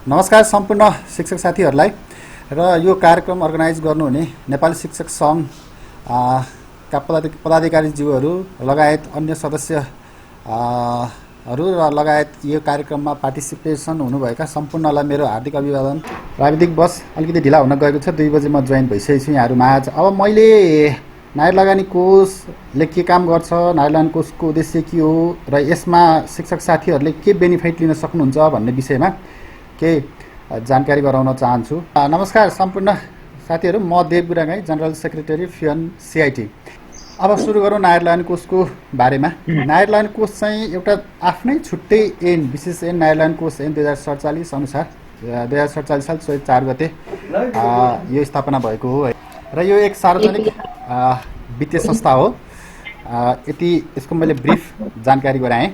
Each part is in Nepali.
नमस्कार सम्पूर्ण शिक्षक साथीहरूलाई र यो कार्यक्रम अर्गनाइज गर्नुहुने नेपाली शिक्षक सङ्घ का पदाधिकारीज्यूहरू लगायत अन्य सदस्यहरू र लगायत यो कार्यक्रममा पार्टिसिपेसन हुनुभएका सम्पूर्णलाई मेरो हार्दिक अभिवादन। प्राविधिक बस अलिकति ढिला हुन गएको छ, 2 बजे म जोइन भइसकेको छु यहाँहरू माझ। अब मैले नागरिक लगानी कोषले के काम गर्छ, नागरिक लगानी कोषको उद्देश्य के हो र यसमा शिक्षक साथीहरूले के बेनिफिट लिन सक्नुहुन्छ भन्ने विषयमा केही जानकारी गराउन चाहन्छु। नमस्कार सम्पूर्ण साथीहरू, म देव गुरागाई, जनरल सेक्रेटरी फ्युन CIT। अब सुरु गरौँ नागरिक लगानी कोषको बारेमा। नागरिक लगानी कोष चाहिँ एउटा आफ्नै छुट्टै ऐन, विशेष ऐन नागरिक लगानी कोष ऐन 2047 अनुसार 2047 साल चैत 4 गते यो स्थापना भएको हो र यो एक सार्वजनिक वित्तीय संस्था हो। यति यसको मैले ब्रिफ जानकारी गराएँ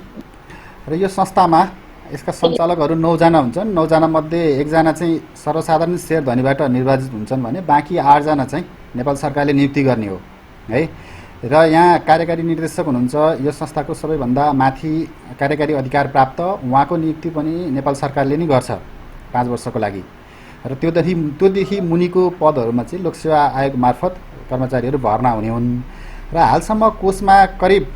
र यो संस्थामा यसका सञ्चालकहरू 9 जना हुन्छन्। 9 जना मध्ये 1 जना चाहिँ सर्वसाधारण शेयर धनीबाट निर्वाचित हुन्छन् भने बाँकी 8 जना चाहिँ नेपाल सरकारले नियुक्ति गर्ने हो है। र यहाँ कार्यकारी निर्देशक हुनुहुन्छ, यो संस्थाको सबैभन्दा माथि कार्यकारी अधिकार प्राप्त, उहाँको नियुक्ति पनि नेपाल सरकारले नै गर्छ 5 वर्षको लागि। र त्योदेखि मुनिको पदहरूमा चाहिँ लोकसेवा आयोग मार्फत कर्मचारीहरू भर्ना हुने हुन्। र हालसम्म कोषमा करिब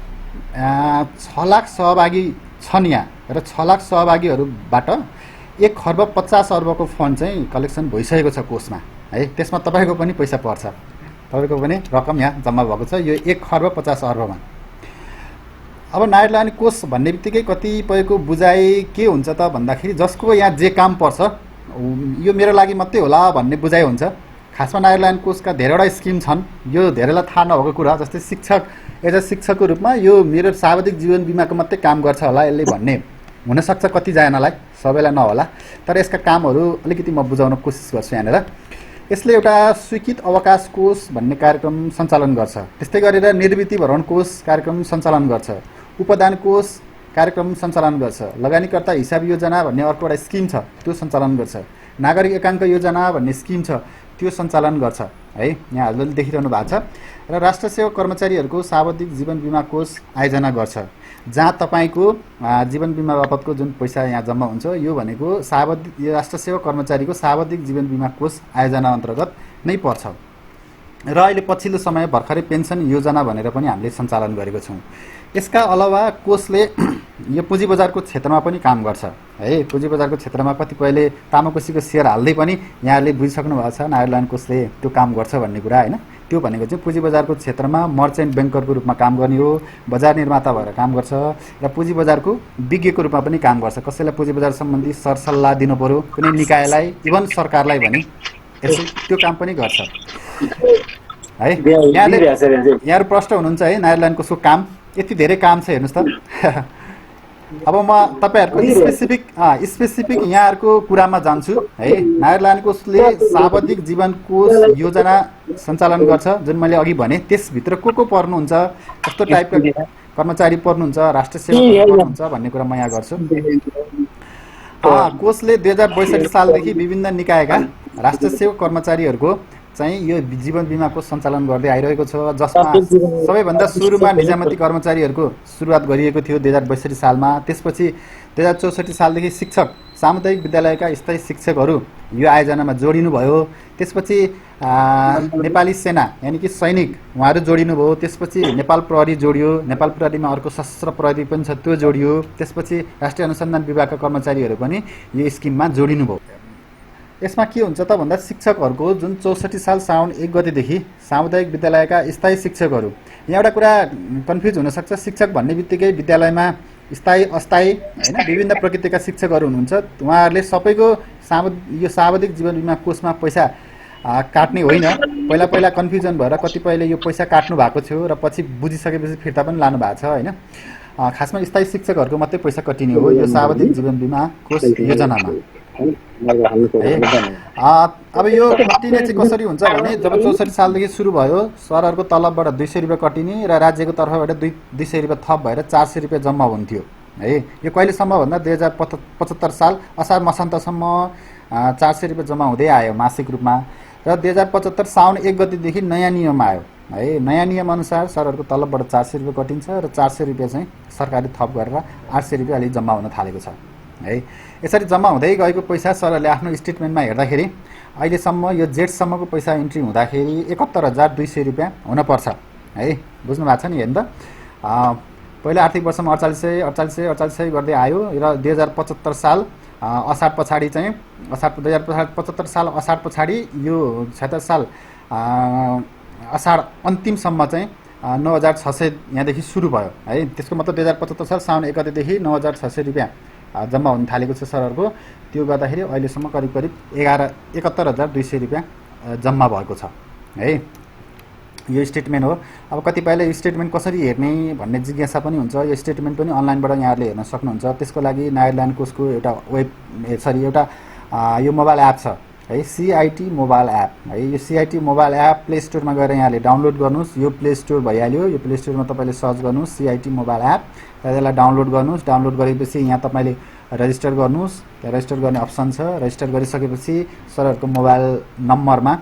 6 लाख सहभागी छन् यहाँ र 6 लाख सहभागीहरूबाट 1,50 अर्बको फन्ड चाहिँ कलेक्सन भइसकेको छ कोषमा है। त्यसमा तपाईँको पनि पैसा पर्छ, तपाईँको पनि रकम यहाँ जम्मा भएको छ यो 1,50 अर्बमा। अब नागरिक लगानी कोष भन्ने बित्तिकै कतिपयको बुझाइ के हुन्छ त भन्दाखेरि जसको यहाँ जे काम पर्छ यो मेरो लागि मात्रै होला भन्ने बुझाइ हुन्छ। खासमा नागरिक लगानी कोषका धेरैवटा स्किम छन्, यो धेरैलाई थाहा नभएको कुरा। जस्तै शिक्षकको रूपमा यो मेरो सावधिक जीवन बिमाको मात्रै काम गर्छ होला यसले भन्ने हुनसक्छ कतिजनालाई, सबैलाई नहोला। तर यसका कामहरू अलिकति म बुझाउन कोसिस गर्छु यहाँनिर। यसले एउटा स्वीकृत अवकाश कोष भन्ने कार्यक्रम सञ्चालन गर्छ, त्यस्तै गरेर निर्वृत्ति भरण कोष कार्यक्रम सञ्चालन गर्छ, उपदान कोष कार्यक्रम सञ्चालन गर्छ, लगानीकर्ता हिसाब योजना भन्ने अर्को एउटा स्किम छ त्यो सञ्चालन गर्छ, नागरिक एकाङ्क योजना भन्ने स्किम छ त्यो सञ्चालन गर्छ है। यहाँ हजुरले देखिरहनु भएको छ। र राष्ट्र सेवा कर्मचारीहरूको सावधिक जीवन बिमा कोष आयोजना गर्छ, जहाँ तपाईँको जीवन बिमा बापतको जुन पैसा यहाँ जम्मा हुन्छ यो भनेको राष्ट्र सेवा कर्मचारीको सावधिक जीवन बिमा कोष आयोजना अन्तर्गत नै पर्छ। र अहिले पछिल्लो समय भर्खरै पेन्सन योजना भनेर पनि हामीले सञ्चालन गरेको छौँ। यसका अलावा कोषले यो पुँजी बजारको क्षेत्रमा पनि काम गर्छ है। पुँजी बजारको क्षेत्रमा कतिपयले तामाकोसीको सेयर हाल्दै पनि यहाँहरूले बुझिसक्नु भएको छ नागरिक लगानी कोषले त्यो काम गर्छ भन्ने कुरा होइन। त्यो भनेको चाहिँ पुँजी बजारको क्षेत्रमा मर्चेन्ट ब्याङ्करको रूपमा काम गर्ने हो, बजार निर्माता भएर काम गर्छ र पुँजी बजारको विज्ञको रूपमा पनि काम गर्छ। कसैलाई पुँजी बजार सम्बन्धी सरसल्लाह दिनु पर्यो, कुनै निकायलाई, इभन सरकारलाई भने यसले त्यो काम पनि गर्छ है। यहाँहरू प्रश्न हुनुहुन्छ है नागरिक लगानी कोषको काम, यति धेरै काम छ हेर्नुहोस् त। अब म तपाईँहरूको स्पेसिफिक यहाँहरूको कुरामा जान्छु है। नागरिक लगानी कोषले सावधिक जीवन कोष योजना सञ्चालन गर्छ, जुन मैले अघि भने। त्यसभित्र को पर्नुहुन्छ, कस्तो टाइपका कर्मचारी पर्नुहुन्छ, राष्ट्रिय सेवा पर्नुहुन्छ भन्ने कुरा म यहाँ गर्छु। कोषले 2062 सालदेखि विभिन्न निकायका राष्ट्रिय सेवा कर्मचारीहरूको चाहिँ यो जीवन बिमाको सञ्चालन गर्दै आइरहेको छ, जसमा सबैभन्दा सुरुमा निजामती कर्मचारीहरूको सुरुवात गरिएको थियो 2062 सालमा। त्यसपछि 2064 सालदेखि शिक्षक, सामुदायिक विद्यालयका स्थायी शिक्षकहरू यो आयोजनामा जोडिनु भयो। त्यसपछि नेपाली सेना यानि कि सैनिक उहाँहरू जोडिनु भयो। त्यसपछि नेपाल प्रहरी जोडियो, नेपाल प्रहरीमा अर्को सशस्त्र प्रहरी पनि छ त्यो जोडियो। त्यसपछि राष्ट्रिय अनुसन्धान विभागका कर्मचारीहरू पनि यो स्किममा जोडिनु भयो। यसमा के हुन्छ त भन्दा शिक्षकहरूको जुन 64 साल साउन 1 गतेदेखि सामुदायिक विद्यालयका स्थायी शिक्षकहरू, यहाँ एउटा कुरा कन्फ्युज हुनसक्छ। शिक्षक भन्ने बित्तिकै विद्यालयमा स्थायी अस्थायी होइन विभिन्न प्रकृतिका शिक्षकहरू हुनुहुन्छ। उहाँहरूले सबैको यो सावधिक जीवन बिमा कोषमा पैसा काट्ने होइन। पहिला कन्फ्युजन भएर कतिपयले यो पैसा काट्नु भएको थियो र पछि बुझिसकेपछि फिर्ता पनि लानु भएको छ होइन। खासमा स्थायी शिक्षकहरूको मात्रै पैसा कटिने हो यो सावधिक जीवन बिमा कोष योजनामा। अब यो कटिने चाहिँ कसरी हुन्छ भने जब 64 सालदेखि सुरु भयो, सरहरूको तलबबाट 200 रुपियाँ कटिने र राज्यको तर्फबाट 200 रुपियाँ थप भएर 400 रुपियाँ जम्मा हुन्थ्यो है। यो कहिलेसम्म भन्दा 2075 साल असार मसान्तसम्म 400 रुपियाँ जम्मा हुँदै आयो मासिक रूपमा। र 2075 साउन 1 गतेदेखि नयाँ नियम आयो है। नयाँ नियम अनुसार सरहरूको तलबबाट 400 रुपियाँ कटिन्छ र 400 रुपियाँ चाहिँ सरकारले थप गरेर 800 रुपियाँ अलि जम्मा हुन थालेको छ है। यसरी जम्मा हुँदै गएको पैसा सरहरूले आफ्नो स्टेटमेन्टमा हेर्दाखेरि अहिलेसम्म यो जेठसम्मको पैसा इन्ट्री हुँदाखेरि 71,200 रुपियाँ हुनपर्छ है। बुझ्नु भएको छ नि, हेर्नु त। पहिला आर्थिक वर्षमा 4800 गर्दै आयो र 2075 साल असार पछाडि चाहिँ 2075 साल असार पछाडि यो 76 साल असार अन्तिमसम्म चाहिँ 9,600 यहाँदेखि सुरु भयो है। त्यसको मतलब 2075 साल साउन 1 गतेदेखि 9,600 रुपियाँ जम्मा हुन थालेको छ सरहरूको। त्यो गर्दाखेरि अहिलेसम्म करिब 71,200 रुपियाँ जम्मा भएको छ है। यो स्टेटमेन्ट हो। अब कतिपयले स्टेटमेन्ट कसरी हेर्ने भन्ने जिज्ञासा पनि हुन्छ। यो स्टेटमेन्ट पनि अनलाइनबाट यहाँहरूले हेर्न सक्नुहुन्छ। त्यसको लागि नागाल्यान्ड कोषको एउटा एउटा यो मोबाइल एप छ है, CIT मोबाइल एप है। यो CIT मोबाइल एप प्ले स्टोरमा गएर यहाँले डाउनलोड गर्नुहोस्। यो प्ले स्टोर भइहाल्यो। यो प्ले स्टोरमा तपाईँले सर्च गर्नुहोस् CIT मोबाइल एप, त्यसलाई डाउनलोड गर्नुहोस्। डाउनलोड गरेपछि यहाँ तपाईँले रजिस्टर गर्नुहोस्। त्यहाँ रजिस्टर गर्ने अप्सन छ। रजिस्टर गरिसकेपछि सरहरूको मोबाइल नम्बरमा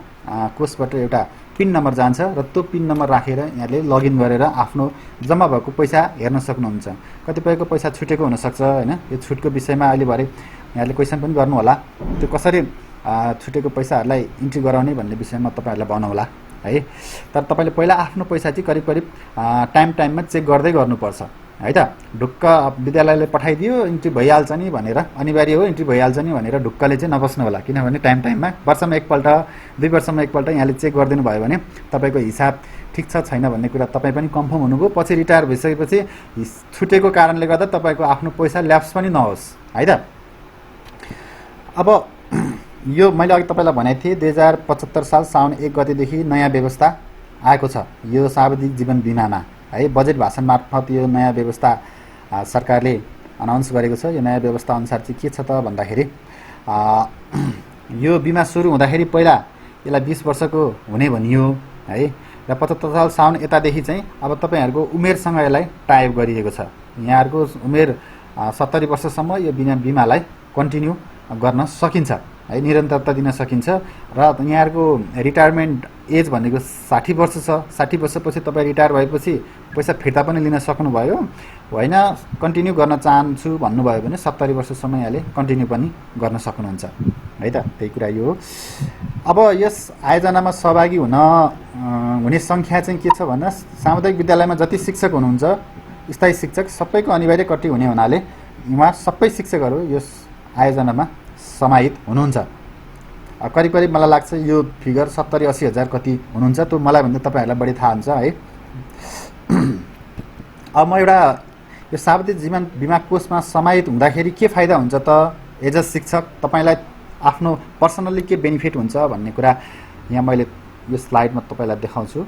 कोषबाट एउटा पिन नम्बर जान्छ र त्यो पिन नम्बर राखेर यहाँले लगइन गरेर आफ्नो जम्मा भएको पैसा हेर्न सक्नुहुन्छ। कतिपयको पैसा छुटेको हुनसक्छ होइन। यो छुटको विषयमा अहिले भरे यहाँले क्वेसन पनि गर्नु होला। त्यो कसरी छुटेको पैसाहरूलाई इन्ट्री गराउने भन्ने विषयमा तपाईँहरूलाई बनाउला है। तर तपाईँले पहिला आफ्नो पैसा चाहिँ करिब टाइममा चेक गर्दै गर्नुपर्छ है त। ढुक्क विद्यालयले पठाइदियो इन्ट्री भइहाल्छ नि भनेर, अनिवार्य हो इन्ट्री भइहाल्छ नि भनेर ढुक्कले चाहिँ नबस्नु होला। किनभने टाइममा वर्षमा एकपल्ट 2 वर्षमा एकपल्ट यहाँले चेक गरिदिनु भयो भने तपाईँको हिसाब ठिक छ छैन भन्ने कुरा तपाईँ पनि कन्फर्म हुनुभयो। पछि रिटायर भइसकेपछि छुटेको कारणले गर्दा तपाईँको आफ्नो पैसा ल्याप्स पनि नहोस् है त। अब यो मैले अघि तपाईँलाई भनेको थिएँ 2075 साल साउन 1 गतेदेखि नयाँ व्यवस्था आएको छ यो सार्वजनिक जीवन बिमामा है। बजेट भाषण मार्फत यो नयाँ व्यवस्था सरकारले अनाउन्स गरेको छ। यो नयाँ व्यवस्था अनुसार चाहिँ के छ त भन्दाखेरि यो बिमा सुरु हुँदाखेरि पहिला यसलाई 20 वर्षको हुने भनियो है। र 75 साल साउन यतादेखि चाहिँ अब तपाईँहरूको उमेरसँग यसलाई टाइप गरिएको छ। यहाँहरूको उमेर 70 वर्षसम्म यो बिमालाई कन्टिन्यू गर्न सकिन्छ है, निरन्तरता दिन सकिन्छ। र यहाँहरूको रिटायरमेन्ट एज भनेको 60 वर्ष छ। 60 वर्षपछि तपाईँ रिटायर भएपछि पैसा फिर्ता पनि लिन सक्नुभयो, होइन कन्टिन्यू गर्न चाहन्छु भन्नुभयो भने 70 वर्षसम्म यहाँले कन्टिन्यू पनि गर्न सक्नुहुन्छ है त। त्यही कुरा यो हो। अब यस आयोजनामा सहभागी हुने सङ्ख्या चाहिँ के छ भन्दा सामुदायिक विद्यालयमा जति शिक्षक हुनुहुन्छ स्थायी शिक्षक सबैको अनिवार्य कट्टी हुने हुनाले उहाँ सबै शिक्षकहरू यस आयोजनामा समाहित हुनुहुन्छ। करिब मलाई लाग्छ यो फिगर 70-80 हजार कति हुनुहुन्छ। त्यो मलाई भन्दा तपाईँहरूलाई बढी थाहा हुन्छ है। अब म एउटा यो सार्वजनिक जीवन बिमा कोषमा समाहित हुँदाखेरि के फाइदा हुन्छ त एज अ शिक्षक तपाईँलाई आफ्नो पर्सनल्ली के बेनिफिट हुन्छ भन्ने कुरा यहाँ मैले यो स्लाइडमा तपाईँलाई देखाउँछु।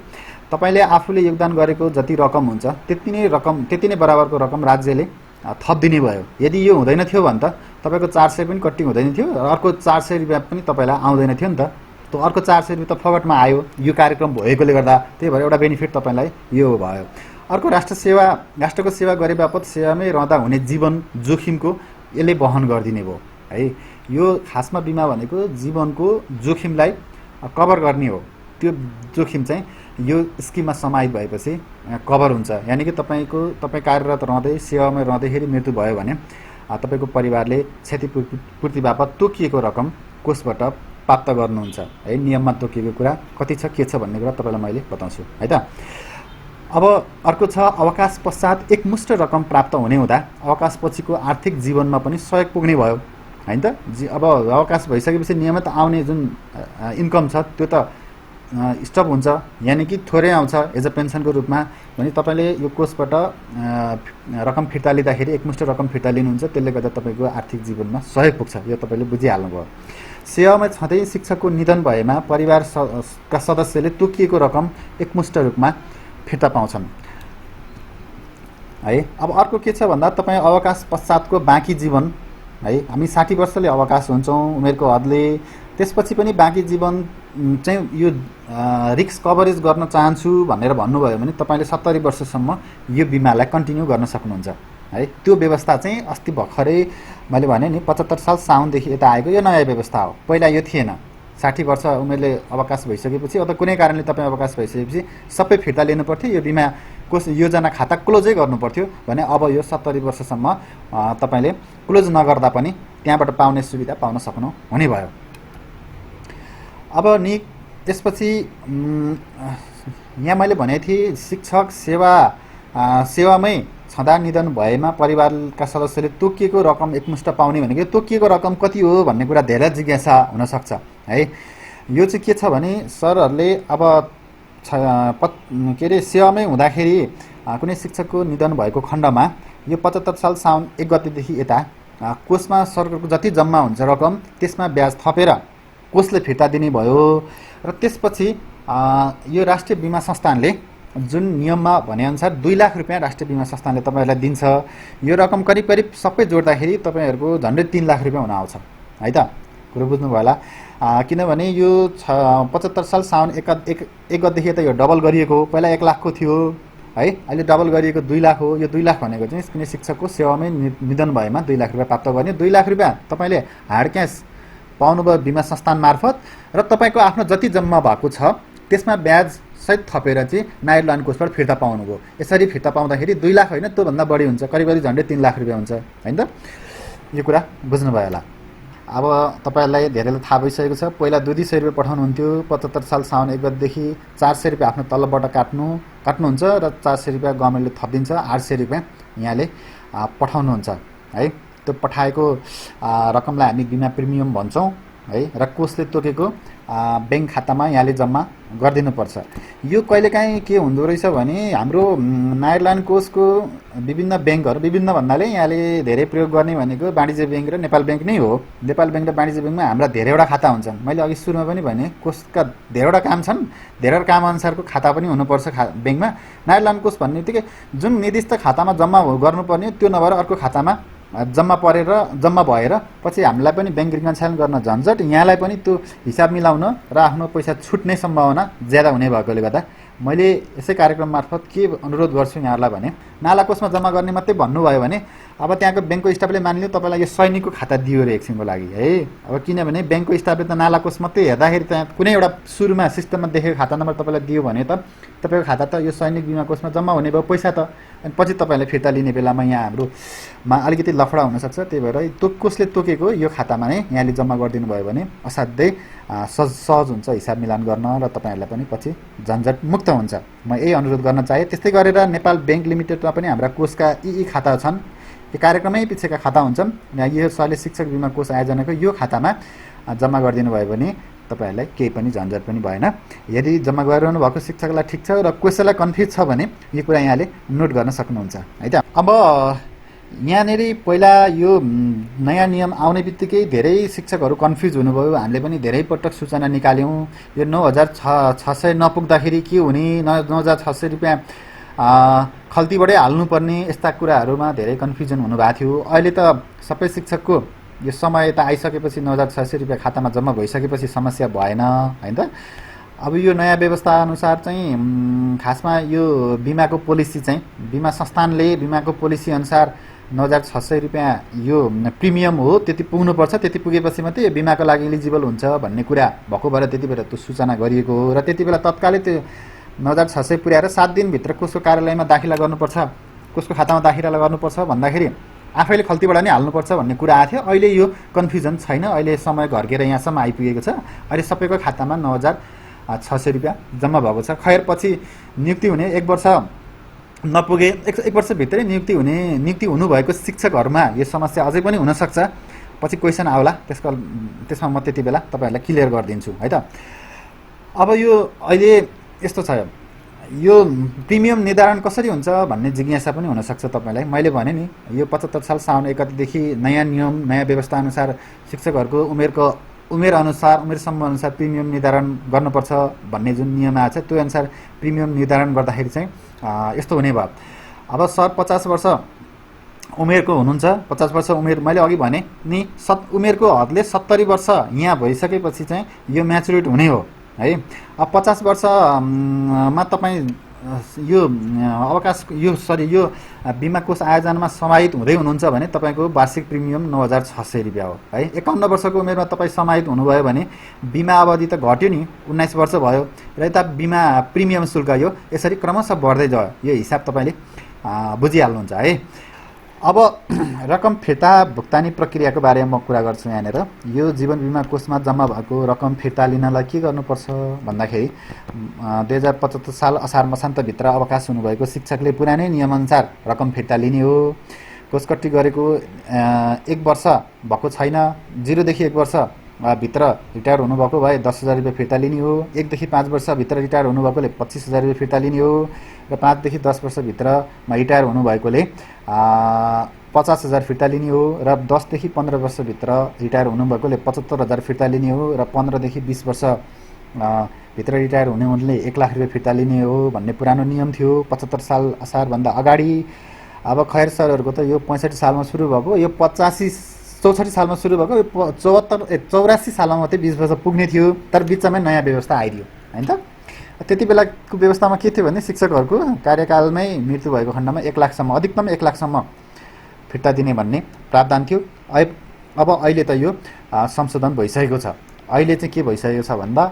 तपाईँले आफूले योगदान गरेको जति रकम हुन्छ त्यति नै बराबरको रकम राज्यले थप दिने भयो। यदि यो हुँदैन थियो भने त तपाईँको 400 पनि कट्टी हुँदैन थियो, अर्को 400 रुपियाँ पनि तपाईँलाई आउँदैन थियो नि त। त्यो अर्को 400 रुपियाँ त फगटमा आयो यो कार्यक्रम भएकोले गर्दा। त्यही भएर एउटा बेनिफिट तपाईँलाई यो भयो। अर्को राष्ट्रको सेवा गरे बापत सेवामै रहँदा हुने जीवन जोखिमको यसले वहन गरिदिने भयो है। यो खासमा बिमा भनेको जीवनको जोखिमलाई कभर गर्ने हो। त्यो जोखिम चाहिँ यो स्किममा समाहित भएपछि कभर हुन्छ। यानि कि तपाईँ कार्यरत रहँदै सेवामा रहँदाखेरि मृत्यु भयो भने तपाईँको परिवारले क्षतिपूर्ति बापत तोकिएको रकम कोषबाट प्राप्त गर्नुहुन्छ है। नियममा तोकिएको कुरा कति छ के छ भन्ने कुरा तपाईँलाई मैले बताउँछु है त। अब अर्को छ अवकाश पश्चात एकमुष्ट रकम प्राप्त हुने हुँदा अवकाशपछिको आर्थिक जीवनमा पनि सहयोग पुग्ने भयो हैन त। अब अवकाश भइसकेपछि नियमित आउने जुन इन्कम छ त्यो त स्टप हुन्छ, यानि कि थोरै आउँछ एज अ पेन्सनको रूपमा भने तपाईँले यो कोषबाट रकम फिर्ता लिँदाखेरि एकमुष्ट रकम फिर्ता लिनुहुन्छ। त्यसले गर्दा तपाईँको आर्थिक जीवनमा सहयोग पुग्छ। यो तपाईँले बुझिहाल्नुभयो। सेवामा छँदै शिक्षकको निधन भएमा परिवारका सदस्यले तोकिएको रकम एकमुष्ट रूपमा फिर्ता पाउँछन् है। अब अर्को के छ भन्दा तपाईँ अवकाश पश्चातको बाँकी जीवन है, हामी 60 वर्षले अवकाश हुन्छौँ उमेरको हदले, त्यसपछि पनि बाँकी जीवन चाहिँ यो रिस्क कभरेज गर्न चाहन्छु भनेर भन्नुभयो भने तपाईँले 70 वर्षसम्म यो बिमालाई कन्टिन्यू गर्न सक्नुहुन्छ है। त्यो व्यवस्था चाहिँ अस्ति भर्खरै मैले भने नि 75 साल साउनदेखि यता आएको यो नयाँ व्यवस्था हो। पहिला यो थिएन। 60 वर्ष उमेरले अवकाश भइसकेपछि अथवा कुनै कारणले तपाईँ अवकाश भइसकेपछि सबै फिर्ता लिनु पर्थ्यो, यो बिमा कोष योजना खाता क्लोजै गर्नु पर्थ्यो भने अब यो 70 वर्षसम्म तपाईँले क्लोज नगर्दा पनि त्यहाँबाट पाउने सुविधा पाउन सक्नु हुने भयो। अब नि त्यसपछि यहाँ मैले भनेको थिएँ शिक्षक सेवामै छँदा निधन भएमा परिवारका सदस्यले तोकिएको रकम एकमुष्ट पाउने भनेको तोकिएको रकम कति हो भन्ने कुरा धेरै जिज्ञासा हुनसक्छ है। यो चाहिँ के छ भने सरहरूले अब के अरे सेवामै हुँदाखेरि कुनै शिक्षकको निधन भएको खण्डमा यो 75 साल साउन 1 गतेदेखि यता कोषमा सरकारको जति जम्मा हुन्छ रकम त्यसमा ब्याज थपेर कोषले फिर्ता दिने भयो र त्यसपछि यो राष्ट्रिय बीमा संस्थानले जुन नियममा भनेअनुसार 2 लाख रुपियाँ राष्ट्रिय बीमा संस्थानले तपाईँहरूलाई दिन्छ। यो रकम करिब करिब सबै जोड्दाखेरि तपाईँहरूको झन्डै 3 लाख रुपियाँ हुन आउँछ है त, कुरो बुझ्नुभयो होला। किनभने यो 75 साल साउन 1 गतेदेखि त यो डबल गरिएको हो, पहिला 1 लाखको थियो है, अहिले डबल गरिएको 2 लाख हो। यो 2 लाख भनेको चाहिँ कुनै शिक्षकको सेवामै निधन भएमा 2 लाख रुपियाँ प्राप्त गर्ने। 2 लाख रुपियाँ तपाईँले हार्ड क्यास पाउनुभयो बीमा संस्थान मार्फत र तपाईँको आफ्नो जति जम्मा भएको छ त्यसमा ब्याज सहित थपेर चाहिँ नागरिक कोषबाट फिर्ता पाउनुभयो। यसरी फिर्ता पाउँदाखेरि 2 लाख होइन त्योभन्दा बढी हुन्छ, करिब करिब झन्डै 3 लाख रुपियाँ हुन्छ होइन त। यो कुरा बुझ्नुभयो होला। अब तपाईँहरूलाई धेरैलाई थाहा भइसकेको छ, पहिला 200 रुपियाँ पठाउनुहुन्थ्यो, 75 साल साउन 1 गतेदेखि 400 रुपियाँ आफ्नो तलबबाट काट्नुहुन्छ र 400 रुपियाँ गभर्मेन्टले थपिदिन्छ, 800 रुपियाँ यहाँले पठाउनुहुन्छ है। त्यो पठाएको रकमलाई हामी बिमा प्रिमियम भन्छौँ है र कोषले तोकेको ब्याङ्क खातामा यहाँले जम्मा गरिदिनुपर्छ। यो कहिलेकाहीँ के हुँदो रहेछ भने हाम्रो नागरिक कोषको विभिन्न ब्याङ्कहरू, विभिन्न भन्नाले यहाँले धेरै प्रयोग गर्ने भनेको वाणिज्य ब्याङ्क र नेपाल ब्याङ्क नै हो। नेपाल ब्याङ्क र वाणिज्य ब्याङ्कमा हाम्रा धेरैवटा खाता हुन्छन्। मैले अघि सुरुमा पनि भने कोषका धेरैवटा काम छन्, धेरैवटा काम अनुसारको खाता पनि हुनुपर्छ ब्याङ्कमा। नागरिक कोष भन्ने बित्तिकै जुन निर्दिष्ट खातामा जम्मा गर्नुपर्ने त्यो नभएर अर्को खातामा जम्मा भएर पछि हामीलाई पनि ब्याङ्क रिकन्साइल गर्न झन्झट, यहाँलाई पनि त्यो हिसाब मिलाउन र आफ्नो पैसा छुट्ने सम्भावना ज्यादा हुने भएकोले गर्दा मैले यसै कार्यक्रम मार्फत के अनुरोध गर्छु यहाँहरूलाई भने नाला कोषमा जम्मा गर्ने मात्रै भन्नुभयो भने अब त्यहाँको ब्याङ्कको स्टाफले मानिलियो तपाईँलाई यो सैनिकको खाता दियो रे एकछिनको लागि है। अब किनभने ब्याङ्कको स्टाफले त नाला कोष मात्रै हेर्दाखेरि त्यहाँ कुनै एउटा सुरुमा सिस्टममा देखेको खाता नम्बर तपाईँलाई दियो भने त तपाईँको खाता त यो सैनिक बिमा कोषमा जम्मा हुने भयो पैसा त, अनि पछि तपाईँले फिर्ता लिने बेलामा यहाँ हाम्रोमा अलिकति लफडा हुनसक्छ। त्यही भएर त्यो कोषले तोकेको यो खातामा नै यहाँले जम्मा गरिदिनु भयो भने असाध्यै सहज हुन्छ हिसाब मिलान गर्न र तपाईँहरूलाई पनि पछि झन्झट मुक्त हुन्छ। म यही अनुरोध गर्न चाहे। त्यस्तै गरेर नेपाल ब्याङ्क लिमिटेडमा पनि हाम्रा कोषका यी खाता छन्, यो कार्यक्रमै पछिका खाता हुन्छन्। यो सरले शिक्षक बिमा कोष आयोजनाको यो खातामा जम्मा गरिदिनु भयो भने तपाईँहरूलाई केही पनि झन्झट पनि भएन। यदि जम्मा गरिरहनु भएको शिक्षकलाई ठिक छ र कसैलाई कन्फ्युज छ भने यो कुरा यहाँले नोट गर्न सक्नुहुन्छ है त। अब यहाँनिर पहिला यो नयाँ नियम आउने बित्तिकै धेरै शिक्षकहरू कन्फ्युज हुनुभयो। हामीले पनि धेरै पटक सूचना निकाल्यौँ। यो 9,600 नपुग्दाखेरि के हुने, 9,600 रुपियाँ खल्तीबाटै हाल्नुपर्ने, यस्ता कुराहरूमा धेरै कन्फ्युजन हुनुभएको थियो। अहिले त सबै शिक्षकको यो समय त आइसकेपछि 9,600 रुपियाँ खातामा जम्मा भइसकेपछि समस्या भएन होइन त। अब यो नयाँ व्यवस्था अनुसार चाहिँ खासमा यो बिमाको पोलिसी चाहिँ बीमा संस्थानले बिमाको पोलिसी अनुसार 9,600 रुपियाँ यो प्रिमियम हो, त्यति पुग्नुपर्छ, त्यति पुगेपछि मात्रै यो बिमाको लागि इलिजिबल हुन्छ भन्ने कुरा भएको भएर त्यति बेला त्यो सूचना गरिएको हो र त्यति बेला तत्कालै त्यो 9,600 पुर्याएर 7 दिनभित्र कोषको कार्यालयमा दाखिला गर्नुपर्छ, कोषको खातामा दाखिला गर्नुपर्छ भन्दाखेरि आफैले खल्तीबाट नै हाल्नुपर्छ भन्ने कुरा आएको थियो। अहिले यो कन्फ्युजन छैन, अहिले समय घर्केर यहाँसम्म आइपुगेको छ। अहिले सबैको खातामा 9,600 रुपियाँ जम्मा भएको छ। खैर पछि नियुक्ति हुने 1 वर्ष नपुगे 1 वर्षभित्रै नियुक्ति हुनुभएको शिक्षकहरूमा यो समस्या अझै पनि हुनसक्छ। पछि क्वेसन आउला, त्यसमा म त्यति बेला तपाईँहरूलाई क्लियर गरिदिन्छु है त। अब यो अहिले यस्तो छ, यो प्रिमियम निर्धारण कसरी हुन्छ भन्ने जिज्ञासा पनि हुनसक्छ तपाईँलाई। मैले भने नि यो 75 साल साउन 1 गतेदेखि नयाँ नियम नयाँ व्यवस्था अनुसार शिक्षकहरूको उमेर समूह अनुसार प्रिमियम निर्धारण गर्नुपर्छ भन्ने जुन नियम आएको छ त्यो अनुसार प्रिमियम निर्धारण गर्दाखेरि चाहिँ यस्तो हुने भयो। अब सर 50 वर्ष उमेरको हुनुहुन्छ, 50 वर्ष उमेर मैले अघि भने नि उमेरको हदले 70 वर्ष यहाँ भइसकेपछि चाहिँ यो म्याचुरिटी हुने हो है। अब 50 वर्षमा तपाईँ यो अवकाश यो बिमा कोष आयोजनामा समाहित हुँदै हुनुहुन्छ भने तपाईँको वार्षिक प्रिमियम 9,600 रुपियाँ हो है। 51 वर्षको उमेरमा तपाईँ समाहित हुनुभयो भने बिमा अवधि त घट्यो नि, 19 वर्ष भयो र यता बिमा प्रिमियम शुल्क यो यसरी क्रमशः बढ्दै जायो। यो हिसाब तपाईँले बुझिहाल्नुहुन्छ है। अब रकम फिर्ता भुक्तानी प्रक्रियाको बारेमा म कुरा गर्छु यहाँनिर। यो जीवन बिमा कोषमा जम्मा भएको रकम फिर्ता लिनलाई के गर्नुपर्छ भन्दाखेरि 2075 साल असार मसान्तभित्र अवकाश हुनुभएको शिक्षकले पुरानै नियमअनुसार रकम फिर्ता लिने हो। कोषकट्टी गरेको 1 वर्ष भएको छैन, 0 देखि 1 वर्ष भित्र रिटायर हुनुभएको भए 10,000 रुपियाँ फिर्ता लिने हो। 1 देखि 5 वर्षभित्र रिटायर हुनुभएकोले 25,000 रुपियाँ फिर्ता लिने हो र 5 देखि 10 वर्षभित्रमा रिटायर हुनुभएकोले 50,000 फिर्ता लिने हो र 10 देखि 15 वर्षभित्र रिटायर हुनुभएकोले 75,000 फिर्ता लिने हो र 15 देखि 20 वर्ष भित्र रिटायर हुनेले 1 लाख रुपियाँ फिर्ता लिने हो भन्ने पुरानो नियम थियो 75 साल असारभन्दा अगाडि। अब खैर सरहरूको त यो 65 सालमा सुरु भएको, यो 64 सालमा सुरु भएको, यो 84 सालमा मात्रै 20 वर्ष पुग्ने थियो। तर बिचमै नयाँ व्यवस्था आइदियो होइन त। त्यति बेलाको व्यवस्थामा के थियो भने शिक्षकहरूको कार्यकालमै मृत्यु भएको खण्डमा 1 लाखसम्म, अधिकतम 1 लाखसम्म फिर्ता दिने भन्ने प्रावधान थियो। अब अहिले त यो संशोधन भइसकेको छ। अहिले चाहिँ के भइसकेको छ भन्दा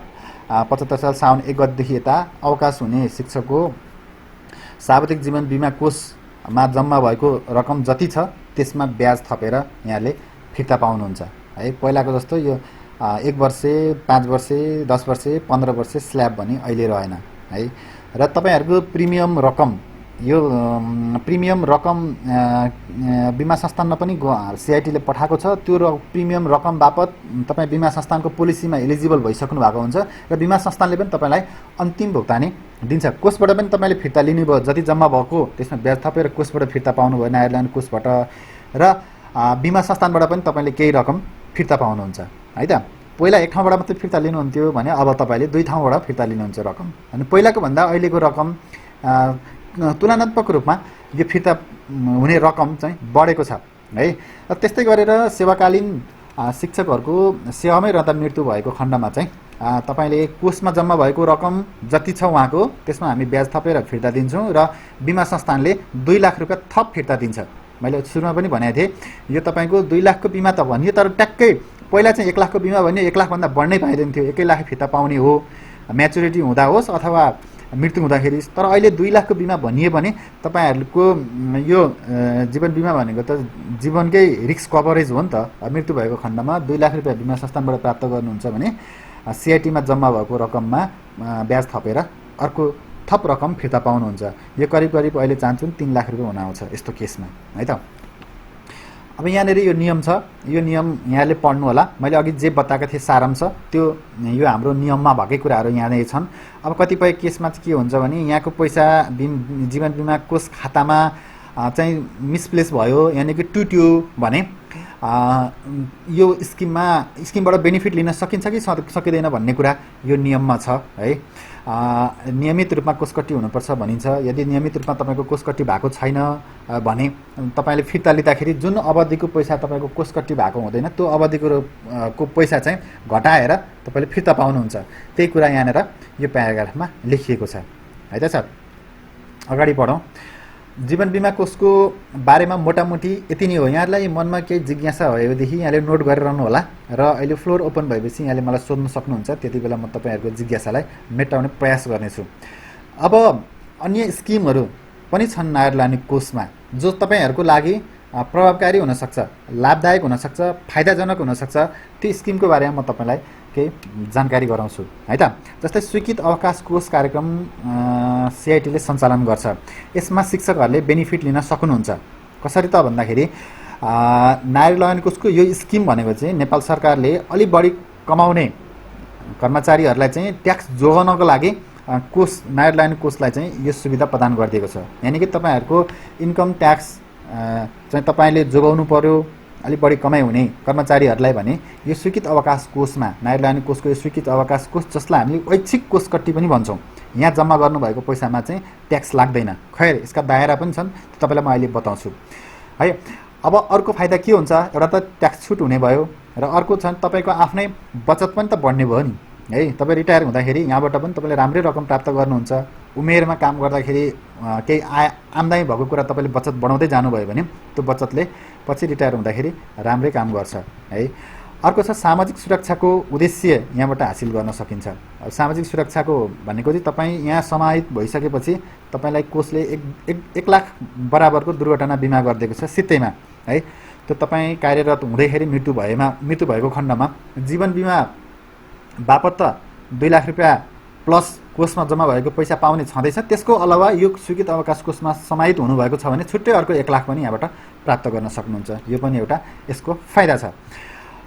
75 साल साउन 1 गतेदेखि यता अवकाश हुने शिक्षकको सार्वजनिक जीवन बिमा कोषमा जम्मा भएको रकम जति छ त्यसमा ब्याज थपेर यहाँले फिर्ता पाउनुहुन्छ है। पहिलाको जस्तो यो 1 वर्षे, 5 वर्षे, 10 वर्षे, 15 वर्षे स्ल्याब भने अहिले रहेन है। र तपाईँहरूको प्रिमियम रकम, यो प्रिमियम रकम बिमा संस्थानमा पनि सिआइटीले पठाएको छ। त्यो प्रिमियम रकम बापत तपाईँ बिमा संस्थानको पोलिसीमा एलिजिबल भइसक्नु भएको हुन्छ र बिमा संस्थानले पनि तपाईँलाई अन्तिम भुक्तानी दिन्छ। कोषबाट पनि तपाईँले फिर्ता लिनुभयो, जति जम्मा भएको त्यसमा ब्याज थपेर कोषबाट फिर्ता पाउनुभयो, नायरल्यान्ड कोषबाट, र बिमा संस्थानबाट पनि तपाईँले केही रकम फिर्ता पाउनुहुन्छ है त। पहिला एक ठाउँबाट मात्रै फिर्ता लिनुहुन्थ्यो भने अब तपाईँले 2 ठाउँबाट फिर्ता लिनुहुन्छ रकम। अनि पहिलाको भन्दा अहिलेको रकम तुलनात्मक रूपमा यो फिर्ता हुने रकम चाहिँ बढेको छ है। र त्यस्तै गरेर सेवाकालीन शिक्षकहरूको सेवामै रहँदा मृत्यु भएको खण्डमा चाहिँ तपाईँले कोषमा जम्मा भएको रकम जति छ उहाँको त्यसमा हामी ब्याज थपेर फिर्ता दिन्छौँ र बिमा संस्थानले 2 लाख रुपियाँ थप फिर्ता दिन्छ। मैले सुरुमा पनि भनेको थिएँ यो तपाईँको 2 लाखको बिमा त भनियो, तर ट्याक्कै पहिला चाहिँ 1 लाखको बिमा भन्यो 1 लाखभन्दा बढ्नै पाइदिन्थ्यो, 1 लाख फिर्ता पाउने हो म्याचुरिटी हुँदा होस् अथवा मृत्यु हुँदाखेरि। तर अहिले 2 लाखको बिमा भनिए भने तपाईँहरूको यो जीवन बिमा भनेको त जीवनकै रिस्क कभरेज हो नि त। मृत्यु भएको खण्डमा 2 लाख रुपियाँ बिमा संस्थानबाट प्राप्त गर्नुहुन्छ भने सिआइटीमा जम्मा भएको रकममा ब्याज थपेर अर्को थप रकम फिर्ता पाउनुहुन्छ। यो करिब अहिले चाहन्छौँ 3 लाख रुपियाँ हुन आउँछ यस्तो केसमा है त। अब यहाँनिर यो नियम छ, यो नियम यहाँले पढ्नु होला। मैले अघि जे बताएको थिएँ सारांश त्यो यो हाम्रो नियममा भएकै कुराहरू यहाँनिर छन्। अब कतिपय केसमा चाहिँ के हुन्छ भने यहाँको पैसा जीवन बिमा कोष खातामा चाहिँ मिसप्लेस भयो, यानि कि टुट्यो भने यो स्किमबाट बेनिफिट लिन सकिन्छ कि सकिँदैन भन्ने कुरा यो नियममा छ है। नियमित रूपमा कोषकट्टी हुनुपर्छ भनिन्छ। यदि नियमित रूपमा तपाईँको कोषकट्टी भएको छैन भने तपाईँले फिर्ता लिँदाखेरि जुन अवधिको पैसा तपाईँको कोषकट्टी भएको हुँदैन त्यो अवधिको पैसा चाहिँ घटाएर तपाईँले फिर्ता पाउनुहुन्छ। त्यही कुरा यहाँनिर यो प्याराग्राफमा लेखिएको छ है त सर। अगाडि बढौँ। जीवन बिमा कोषको बारेमा मोटामोटी यति नै हो। यहाँलाई मनमा केही जिज्ञासा भएदेखि यहाँले नोट गरिरहनु होला र अहिले फ्लोर ओपन भएपछि यहाँले मलाई सोध्न सक्नुहुन्छ। त्यति बेला म तपाईँहरूको जिज्ञासालाई मेटाउने प्रयास गर्नेछु। अब अन्य स्किमहरू पनि छन् नायरल्यान्ड कोषमा जो तपाईँहरूको लागि प्रभावकारी हुनसक्छ, लाभदायक हुनसक्छ, फाइदाजनक हुनसक्छ। त्यो स्किमको बारेमा म तपाईँलाई केही जानकारी गराउँछु है त। जस्तै स्वीकृत अवकाश कोष कार्यक्रम सिआइटीले सञ्चालन गर्छ। यसमा शिक्षकहरूले बेनिफिट लिन सक्नुहुन्छ। कसरी त भन्दाखेरि नायरल्यान्ड कोषको यो स्किम भनेको चाहिँ नेपाल सरकारले अलि बढी कमाउने कर्मचारीहरूलाई चाहिँ ट्याक्स जोगाउनको लागि कोष नायरल्यान्ड कोषलाई चाहिँ यो सुविधा प्रदान गरिदिएको छ। यानि कि तपाईँहरूको इन्कम ट्याक्स चाहिँ तपाईँले जोगाउनु पर्यो अलिक बढी कमाइ हुने कर्मचारीहरूलाई भने यो स्वीकृत अवकाश कोषमा नायरल्यान्ड कोषको यो स्वीकृत अवकाश कोष जसलाई हामीले ऐच्छिक कोषकट्टी पनि भन्छौँ, यहाँ जम्मा गर्नुभएको पैसामा चाहिँ ट्याक्स लाग्दैन। खैर यसका दायरा पनि छन्, तपाईँलाई म अहिले बताउँछु है। अब अर्को फाइदा के हुन्छ, एउटा त ट्याक्स छुट हुने भयो र अर्को छ तपाईँको आफ्नै बचत पनि त बढ्ने भयो नि। है। तपाईँ रिटायर हुँदाखेरि यहाँबाट पनि तपाईँले राम्रै रकम प्राप्त गर्नुहुन्छ। उमेरमा काम गर्दाखेरि केही आम्दानी भएको कुरा तपाईँले बचत बढाउँदै जानुभयो भने त्यो बचतले पछि रिटायर हुँदाखेरि राम्रै काम गर्छ है। अर्को छ सामाजिक सुरक्षाको उद्देश्य यहाँबाट हासिल गर्न सकिन्छ। अब सामाजिक सुरक्षाको भनेको चाहिँ तपाईँ यहाँ समाहित भइसकेपछि तपाईँलाई कोषले 1 लाख बराबरको दुर्घटना बिमा गरिदिएको छ सित्तैमा है। त्यो तपाईँ कार्यरत हुँदैखेरि मृत्यु भएको खण्डमा जीवन बिमा बापत त 2 लाख रुपियाँ प्लस कोषमा जम्मा भएको पैसा पाउने छँदैछ। त्यसको अलावा यो स्वीकृत अवकाश कोषमा समाहित हुनुभएको छ भने छुट्टै अर्को 1 लाख पनि यहाँबाट प्राप्त गर्न सक्नुहुन्छ। यो पनि एउटा यसको फाइदा छ।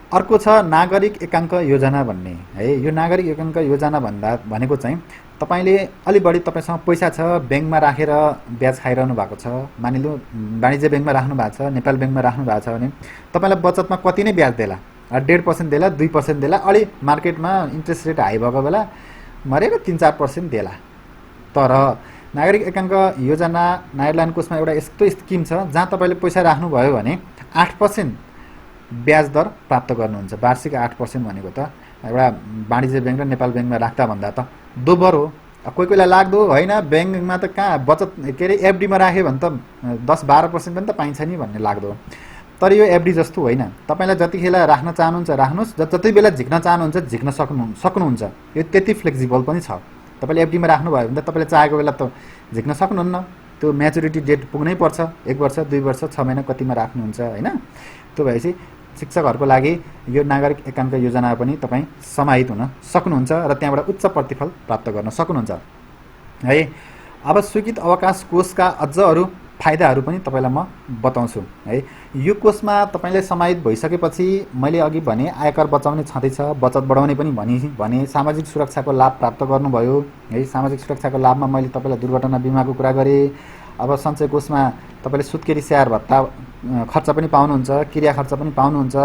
अर्को छ नागरिक एकाङ्क योजना भन्ने है। यो नागरिक एकाङ्क योजना भनेको चाहिँ तपाईँले अलि बढी तपाईँसँग पैसा छ, ब्याङ्कमा राखेर ब्याज खाइरहनु भएको छ, मानिलिउँ वाणिज्य ब्याङ्कमा राख्नु भएको छ, नेपाल ब्याङ्कमा राख्नु भएको छ भने तपाईँलाई बचतमा कति नै ब्याज देला, 1.5% देला, 2% देला, अलि मार्केटमा इन्ट्रेस्ट रेट हाई भएको बेला मरेर 3-4% देला। तर नागरिक एकाङ्क योजना नागरिक कोषमा एउटा यस्तो स्किम छ जहाँ तपाईँले पैसा राख्नुभयो भने 8% ब्याज दर प्राप्त गर्नुहुन्छ। वार्षिक 8% भनेको त एउटा वाणिज्य ब्याङ्क र नेपाल ब्याङ्कमा राख्दा भन्दा त दोब्बर हो। कोही कोहीलाई लाग्दो होइन ब्याङ्कमा त कहाँ बचत के अरे एफडीमा राख्यो भने त 10-12% पनि त पाइन्छ नि भन्ने लाग्दो। तर यो एफडी जस्तो होइन। तपाईँलाई जतिखेर राख्न चाहनुहुन्छ राख्नुहोस्, जति बेला झिक्न चाहनुहुन्छ झिक्न सक्नुहुन्छ। यो त्यति फ्लेक्सिबल पनि छ। तपाईँले एफडीमा राख्नुभयो भने त तपाईँले चाहेको बेला त झिक्न सक्नुहुन्न। त्यो म्याचुरिटी डेट पुग्नै पर्छ, 1 वर्ष 2 वर्ष 6 महिना कतिमा राख्नुहुन्छ होइन। त्यो भएपछि शिक्षकहरूको लागि यो नागरिक एकाङ्क योजना पनि तपाईँ समाहित हुन सक्नुहुन्छ र त्यहाँबाट उच्च प्रतिफल प्राप्त गर्न सक्नुहुन्छ है। अब स्वीकृत अवकाश कोषका अझ अरू फाइदाहरू पनि तपाईँलाई म बताउँछु है। यो कोषमा तपाईँले समाहित भइसकेपछि मैले अघि भने आयकर बचाउने छँदैछ, बचत बढाउने पनि भने सामाजिक सुरक्षाको लाभ प्राप्त गर्नुभयो है। सामाजिक सुरक्षाको लाभमा मैले तपाईँलाई दुर्घटना बिमाको कुरा गरेँ। अब सञ्चय कोषमा तपाईँले सुत्केरी स्याहार भत्ता खर्च पनि पाउनुहुन्छ, क्रिया खर्च पनि पाउनुहुन्छ।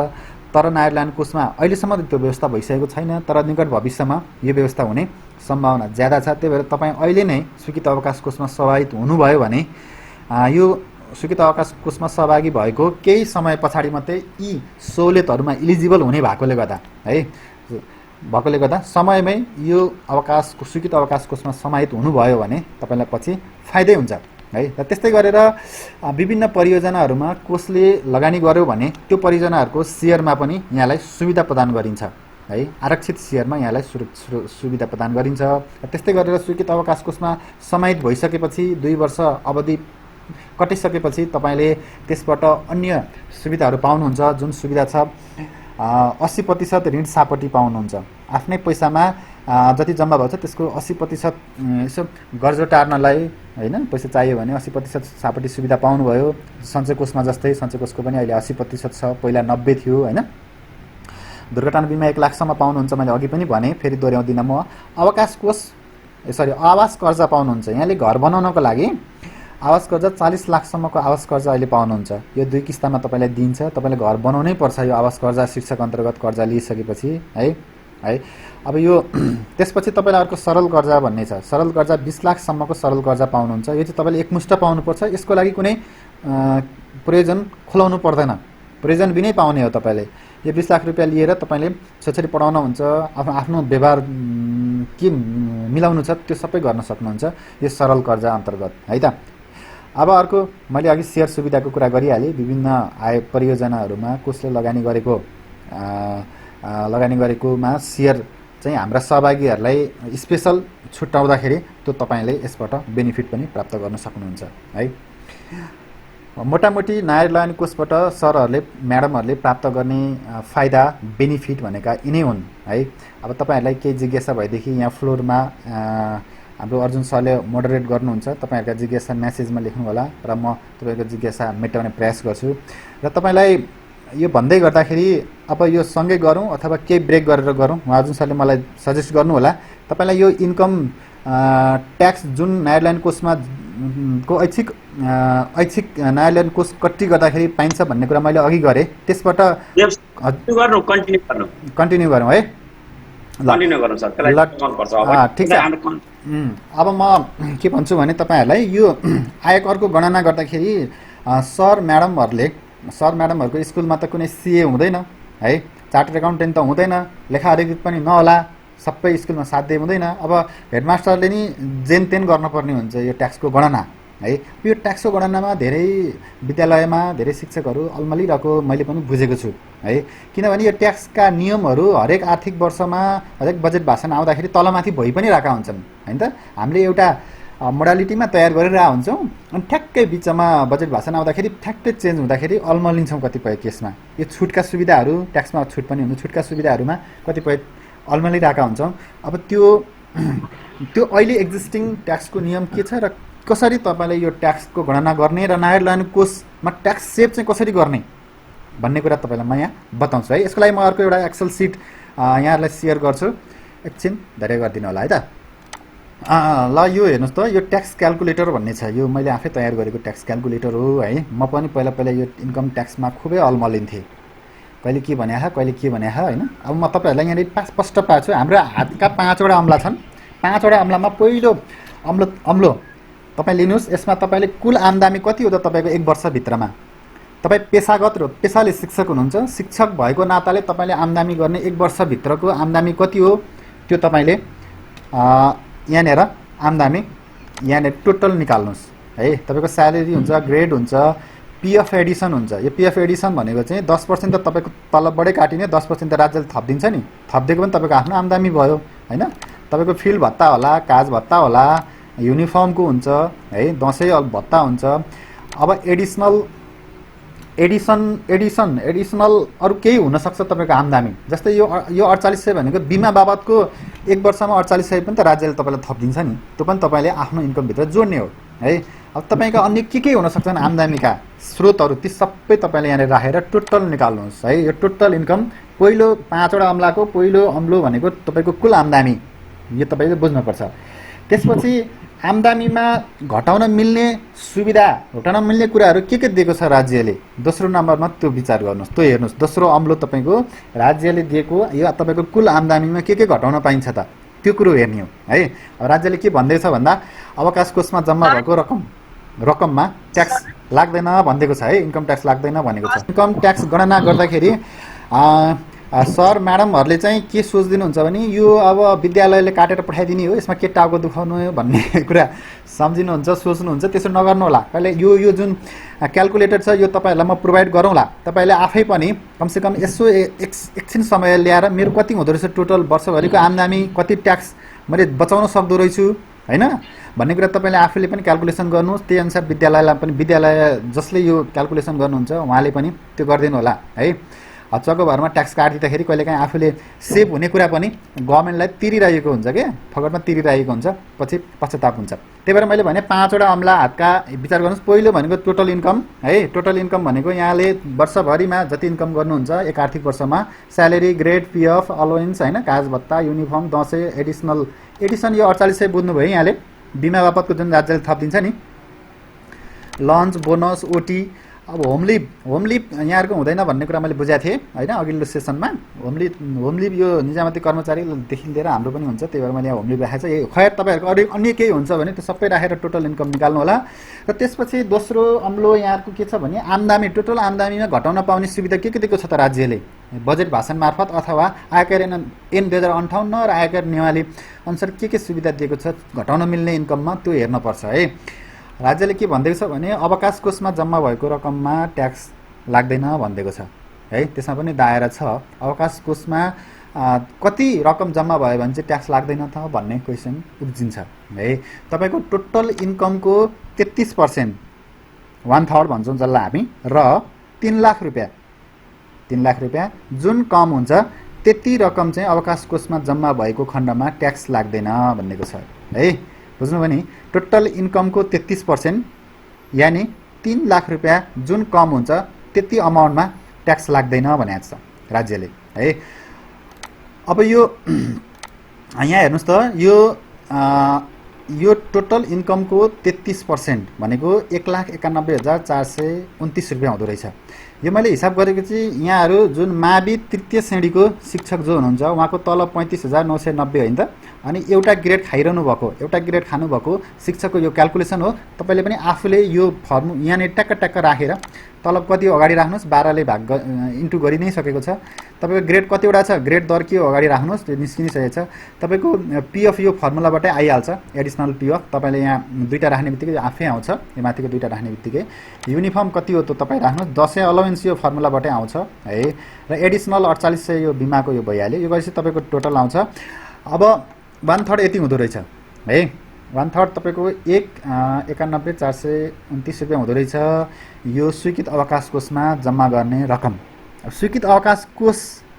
तर नागरिक कोषमा अहिलेसम्म त्यो व्यवस्था भइसकेको छैन, तर निकट भविष्यमा यो व्यवस्था हुने सम्भावना ज्यादा छ। त्यही भएर तपाईँ अहिले नै स्वीकृत अवकाश कोषमा सहभागी हुनुभयो भने यो स्वीकृत अवकाश कोषमा सहभागी भएको केही समय पछाडि मात्रै यी सहुलियतहरूमा इलिजिबल हुने भएकोले गर्दा समयमै यो स्वीकृत अवकाश कोषमा समाहित हुनुभयो भने तपाईँलाई पछि फाइदै हुन्छ है। र त्यस्तै गरेर विभिन्न परियोजनाहरूमा कोषले लगानी गर्यो भने त्यो परियोजनाहरूको सेयरमा पनि यहाँलाई सुविधा प्रदान गरिन्छ है। आरक्षित सेयरमा यहाँलाई सुविधा प्रदान गरिन्छ। त्यस्तै गरेर स्वीकृत अवकाश कोषमा समाहित भइसकेपछि 2 वर्ष अवधि कटिसकेपछि तपाईँले त्यसबाट अन्य सुविधाहरू पाउनुहुन्छ। जुन सुविधा छ 80% ऋण सापटी पाउनुहुन्छ। आफ्नै पैसामा जति जम्मा भएको छ त्यसको 80% यसो गर्जो टार्नलाई होइन पैसा चाहियो भने 80% सापटी सुविधा पाउनुभयो। सञ्चय कोषमा जस्तै सञ्चय कोषको पनि अहिले 80% छ, पहिला 90 थियो होइन। दुर्घटना बिमा 1 लाखसम्म पाउनुहुन्छ। मैले अघि पनि भने, फेरि दोहोऱ्याउँदिनँ म। आवास कर्जा पाउनुहुन्छ। यहाँले घर बनाउनको लागि आवास कर्जा 40 लाखसम्मको आवास कर्जा अहिले पाउनुहुन्छ। यो 2 किस्तामा तपाईँलाई दिन्छ। तपाईँले घर बनाउनै पर्छ यो आवास कर्जा शीर्षक अन्तर्गत कर्जा लिइसकेपछि है। अब यो त्यसपछि तपाईँलाई अर्को सरल कर्जा भन्ने छ। सरल कर्जा 20 लाखसम्मको सरल कर्जा पाउनुहुन्छ। यो चाहिँ तपाईँले एकमुष्ट पाउनुपर्छ। यसको लागि कुनै प्रयोजन खुलाउनु पर्दैन, प्रयोजन बिनै पाउने हो तपाईँले। यो 20 लाख रुपियाँ लिएर तपाईँले छोरी पढाउनुहुन्छ, आफ्नो व्यवहार के मिलाउनु छ त्यो सबै गर्न सक्नुहुन्छ यो सरल कर्जा अन्तर्गत है त। अब अर्को मैले अघि सेयर सुविधाको कुरा गरिहालेँ। विभिन्न आय परियोजनाहरूमा कोषले लगानी गरेकोमा सेयर चाहिँ हाम्रा सहभागीहरूलाई स्पेसल छुट्याउँदाखेरि त्यो तपाईँले यसबाट बेनिफिट पनि प्राप्त गर्न सक्नुहुन्छ है। मोटामोटी नागरिक कोषबाट सरहरूले म्याडमहरूले प्राप्त गर्ने फाइदा बेनिफिट भनेका यिनै हुन् है। अब तपाईँहरूलाई केही जिज्ञासा भएदेखि यहाँ फ्लोरमा हाम्रो अर्जुन सरले मोडरेट गर्नुहुन्छ। तपाईँहरूका जिज्ञासा म्यासेजमा लेख्नु होला र म तपाईँको जिज्ञासा मेटाउने प्रयास गर्छु। र तपाईँलाई यो भन्दै गर्दाखेरि अब यो सँगै गरौँ अथवा केही ब्रेक गरेर गरौँ, अर्जुन सरले मलाई सजेस्ट गर्नु होला। तपाईँलाई यो इन्कम ट्याक्स जुन नागरिक कोषमा को ऐच्छिक नागरिक कोष कट्टी गर्दाखेरि पाइन्छ भन्ने कुरा मैले अघि गरेँ। त्यसबाट कन्टिन्यू गरौँ है। ठिक छ। अब म के भन्छु भने तपाईँहरूलाई यो आयकरको गणना गर्दाखेरि सर म्याडमहरूको स्कुलमा त कुनै सिए हुँदैन है, चार्टर्ड एकाउन्टेन्ट त हुँदैन, लेखा अधिकृत पनि नहोला सबै स्कुलमा साध्य हुँदैन। अब हेडमास्टरले नि जेन तेन गर्नुपर्ने हुन्छ यो ट्याक्सको गणना है। यो ट्याक्सको गणनामा धेरै विद्यालयमा धेरै शिक्षकहरू अल्मलिरहेको मैले पनि बुझेको छु है। किनभने यो ट्याक्सका नियमहरू हरेक आर्थिक वर्षमा हरेक बजेट भाषण आउँदाखेरि तलमाथि भइ पनि रहेका हुन्छन् हैन त। हामीले एउटा मोडालिटीमा तयार गरिरहेका हुन्छौँ अनि ठ्याक्कै बिचमा बजेट भाषण आउँदाखेरि ठ्याक्कै चेन्ज हुँदाखेरि अल्मलिन्छौँ। कतिपय केसमा यो छुटका सुविधाहरू, ट्याक्समा छुट पनि हुन्छ, छुटका सुविधाहरूमा कतिपय अल्मलिरहेका हुन्छौँ। अब त्यो अहिले एक्जिस्टिङ ट्याक्सको नियम के छ र कसरी तपाईँले यो ट्याक्सको गणना गर्ने र नायर लगानी कोषमा ट्याक्स सेभ चाहिँ कसरी गर्ने भन्ने कुरा तपाईँलाई म यहाँ बताउँछु है। यसको लागि म अर्को एउटा एक्सेल सिट यहाँहरूलाई सेयर गर्छु, एकछिन धेरै गरिदिनु होला है त। ल यो हेर्नुहोस् त, यो ट्याक्स क्यालकुलेटर भन्ने छ, यो मैले आफै तयार गरेको ट्याक्स क्यालकुलेटर हो है। म पनि पहिला यो इन्कम ट्याक्समा खुबै अल्मलिन्थेँ, कहिले के भने कहिले के भने होइन। अब म तपाईँहरूलाई यहाँनिर स्पष्ट पार्छु। हाम्रो हातका 5वटा अम्ला छन्। 5वटा अम्लामा पहिलो अम्लो तपाईँ लिनुहोस्। यसमा तपाईँले कुल आम्दानी कति हो त तपाईँको 1 वर्षभित्रमा? तपाईँ पेसागत र पेसाले शिक्षक हुनुहुन्छ, शिक्षक भएको नाताले तपाईँले आम्दानी गर्ने 1 वर्षभित्रको आम्दानी कति हो त्यो तपाईँले यहाँनिर आम्दानी यहाँनिर टोटल निकाल्नुहोस् है। तपाईँको स्यालेरी हुन्छ, ग्रेड हुन्छ, पिएफ एडिसन हुन्छ। यो पिएफ एडिसन भनेको चाहिँ 10% त तपाईँको तलबबाटै काटिने, 10% त राज्यले थपिदिन्छ नि। थपिदिएको पनि तपाईँको आफ्नो आम्दानी भयो होइन। तपाईँको फिल्ड भत्ता होला, काज भत्ता होला, युनिफर्मको हुन्छ है, दसैँ भत्ता हुन्छ। अब एडिसनल अरू केही हुनसक्छ तपाईँको आम्दानी। जस्तै यो 4800 भनेको बिमा बाबतको 1 वर्षमा 4800 पनि त राज्यले तपाईँलाई थपिदिन्छ नि। त्यो पनि तपाईँले आफ्नो इन्कमभित्र जोड्ने हो है। अब तपाईँका अन्य के हुनसक्छन् आम्दानीका स्रोतहरू, ती सबै तपाईँले यहाँनिर राखेर टोटल निकाल्नुहोस् है। यो टोटल इन्कम पहिलो 5वटा अम्लाको पहिलो अम्लो भनेको तपाईँको कुल आम्दानी, यो तपाईँले बुझ्नुपर्छ। त्यसपछि आम्दानीमा घटाउन मिल्ने सुविधा, घटाउन मिल्ने कुराहरू के दिएको छ राज्यले, दोस्रो नम्बरमा त्यो विचार गर्नुहोस्। त्यो हेर्नुहोस्, दोस्रो अम्लो तपाईँको राज्यले दिएको यो तपाईँको कुल आम्दानीमा के घटाउन पाइन्छ त, त्यो कुरो हेर्ने हो है। अब राज्यले के भन्दैछ भन्दा अवकाश कोषमा जम्मा भएको रकममा ट्याक्स लाग्दैन भनिदिएको छ है। इन्कम ट्याक्स लाग्दैन भनेको छ। इन्कम ट्याक्स गणना गर्दाखेरि सर म्याडमहरूले चाहिँ के सोचिदिनुहुन्छ भने यो अब विद्यालयले काटेर पठाइदिने हो, यसमा के टाउको दुखाउनु हो भन्ने कुरा सम्झिनुहुन्छ, सोच्नुहुन्छ। त्यसो नगर्नु होला। कहिले यो जुन क्यालकुलेटर छ यो तपाईँहरूलाई म प्रोभाइड गरौँला। तपाईँले आफै पनि कमसेकम यसो एकछिन समय ल्याएर मेरो कति हुँदो रहेछ टोटल वर्षभरिको आम्दानी, कति ट्याक्स मैले बचाउन सक्दो रहेछु होइन भन्ने कुरा तपाईँले आफूले पनि क्यालकुलेसन गर्नुहोस्। त्यही अनुसार विद्यालयलाई पनि, विद्यालय जसले यो क्यालकुलेसन गर्नुहुन्छ उहाँले पनि त्यो गरिदिनु होला है। हच्चाको भरमा ट्याक्स काटिँदाखेरि कहिलेकाहीँ आफूले सेभ हुने कुरा पनि गभर्मेन्टलाई तिरिरहेको हुन्छ क्या, फगटमा तिरिरहेको हुन्छ, पछि पश्चाताप हुन्छ। त्यही भएर मैले भने 5वटा अम्ला हातका विचार गर्नुहोस्। पहिलो भनेको टोटल इन्कम है। टोटल इन्कम भनेको यहाँले वर्षभरिमा जति इन्कम गर्नुहुन्छ एक आर्थिक वर्षमा, स्यालेरी, ग्रेड, पिएफ, अलोवेन्स होइन, काज भत्ता, युनिफर्म, दसैँ, एडिसन यो 4800 बुझ्नुभयो यहाँले। बिमा बापतको जुन राज्यले थपिदिन्छ नि, लन्च, बोनस, ओटी। अब होम लिभ यहाँहरूको हुँदैन भन्ने कुरा मैले बुझाएको थिएँ होइन अघिल्लो सेसनमा। होम लिभ यो निजामती कर्मचारीदेखि लिएर हाम्रो पनि हुन्छ, त्यही भएर मैले यहाँ होम लिभ राखेको छ। यही खैर तपाईँहरूको अरू अन्य केही हुन्छ भने त्यो सबै राखेर टोटल इन्कम निकाल्नु होला। र त्यसपछि दोस्रो अम्लो यहाँहरूको के छ भने आम्दानी, टोटल आम्दानीमा घटाउन पाउने सुविधा के दिएको छ त राज्यले बजेट भाषण मार्फत अथवा आयकर ऐन 2058 र आयकर नियमावली अनुसार के सुविधा दिएको छ घटाउन मिल्ने इन्कममा, त्यो हेर्नुपर्छ है। राज्यले के भनिदिएको छ भने अवकाश कोषमा जम्मा भएको रकममा ट्याक्स लाग्दैन भनिदिएको छ है। त्यसमा पनि दायरा छ। अवकाश कोषमा कति रकम जम्मा भयो भने चाहिँ ट्याक्स लाग्दैन त भन्ने क्वेसन उब्जिन्छ है। तपाईँको टोटल इन्कमको 33%, 1/3 भन्छौँ जसलाई हामी, र 3 लाख रुपियाँ जुन कम हुन्छ त्यति रकम चाहिँ अवकाश कोषमा जम्मा भएको खण्डमा ट्याक्स लाग्दैन भन्नेको छ है। बुझ्नुभयो नि। टोटल इन्कमको 33% यानि 3 लाख रुपियाँ जुन कम हुन्छ त्यति अमाउन्टमा ट्याक्स लाग्दैन भनेको छ राज्यले है। अब यो यहाँ हेर्नुहोस् त, यो टोटल इन्कमको 33% भनेको 1,91,429 रुपियाँ हुँदो रहेछ। यो मैले हिसाब गरेको चाहिँ यहाँहरू जुन मावि तृतीय श्रेणीको शिक्षक जो हुनुहुन्छ उहाँको तलब 35,990 होइन त, अनि एउटा ग्रेड खाइरहनु भएको, एउटा ग्रेड खानुभएको शिक्षकको यो क्याल्कुलेसन हो। तपाईँले पनि आफूले यो यहाँनिर ट्याक्क ट्याक्क राखेर तलब कति हो अगाडि राख्नुहोस्, 12ले भाग इन्टु गरि नै सकेको छ। तपाईँको ग्रेड कतिवटा छ, ग्रेड दर के हो अगाडि राख्नुहोस्, त्यो निस्किसकेको छ। तपाईँको पिएफ यो फर्मुलाबाटै आइहाल्छ, एडिसनल पिएफ। तपाईँले यहाँ दुईवटा राख्ने बित्तिकै आफै आउँछ, यो माथिको दुईवटा राख्ने बित्तिकै। युनिफर्म कति हो त तपाईँ राख्नुहोस्, 10 अलाउन्स यो फर्मुलाबाटै आउँछ है। र एडिसनल 4800 यो बिमाको यो भइहाल्यो। यो गरेपछि तपाईँको टोटल आउँछ। अब 1/3 यति हुँदो रहेछ है। 1/3 तपाईँको 91,429 रुपियाँ हुँदो रहेछ यो स्वीकृत अवकाश कोषमा जम्मा गर्ने रकम। अब स्वीकृत अवकाश कोष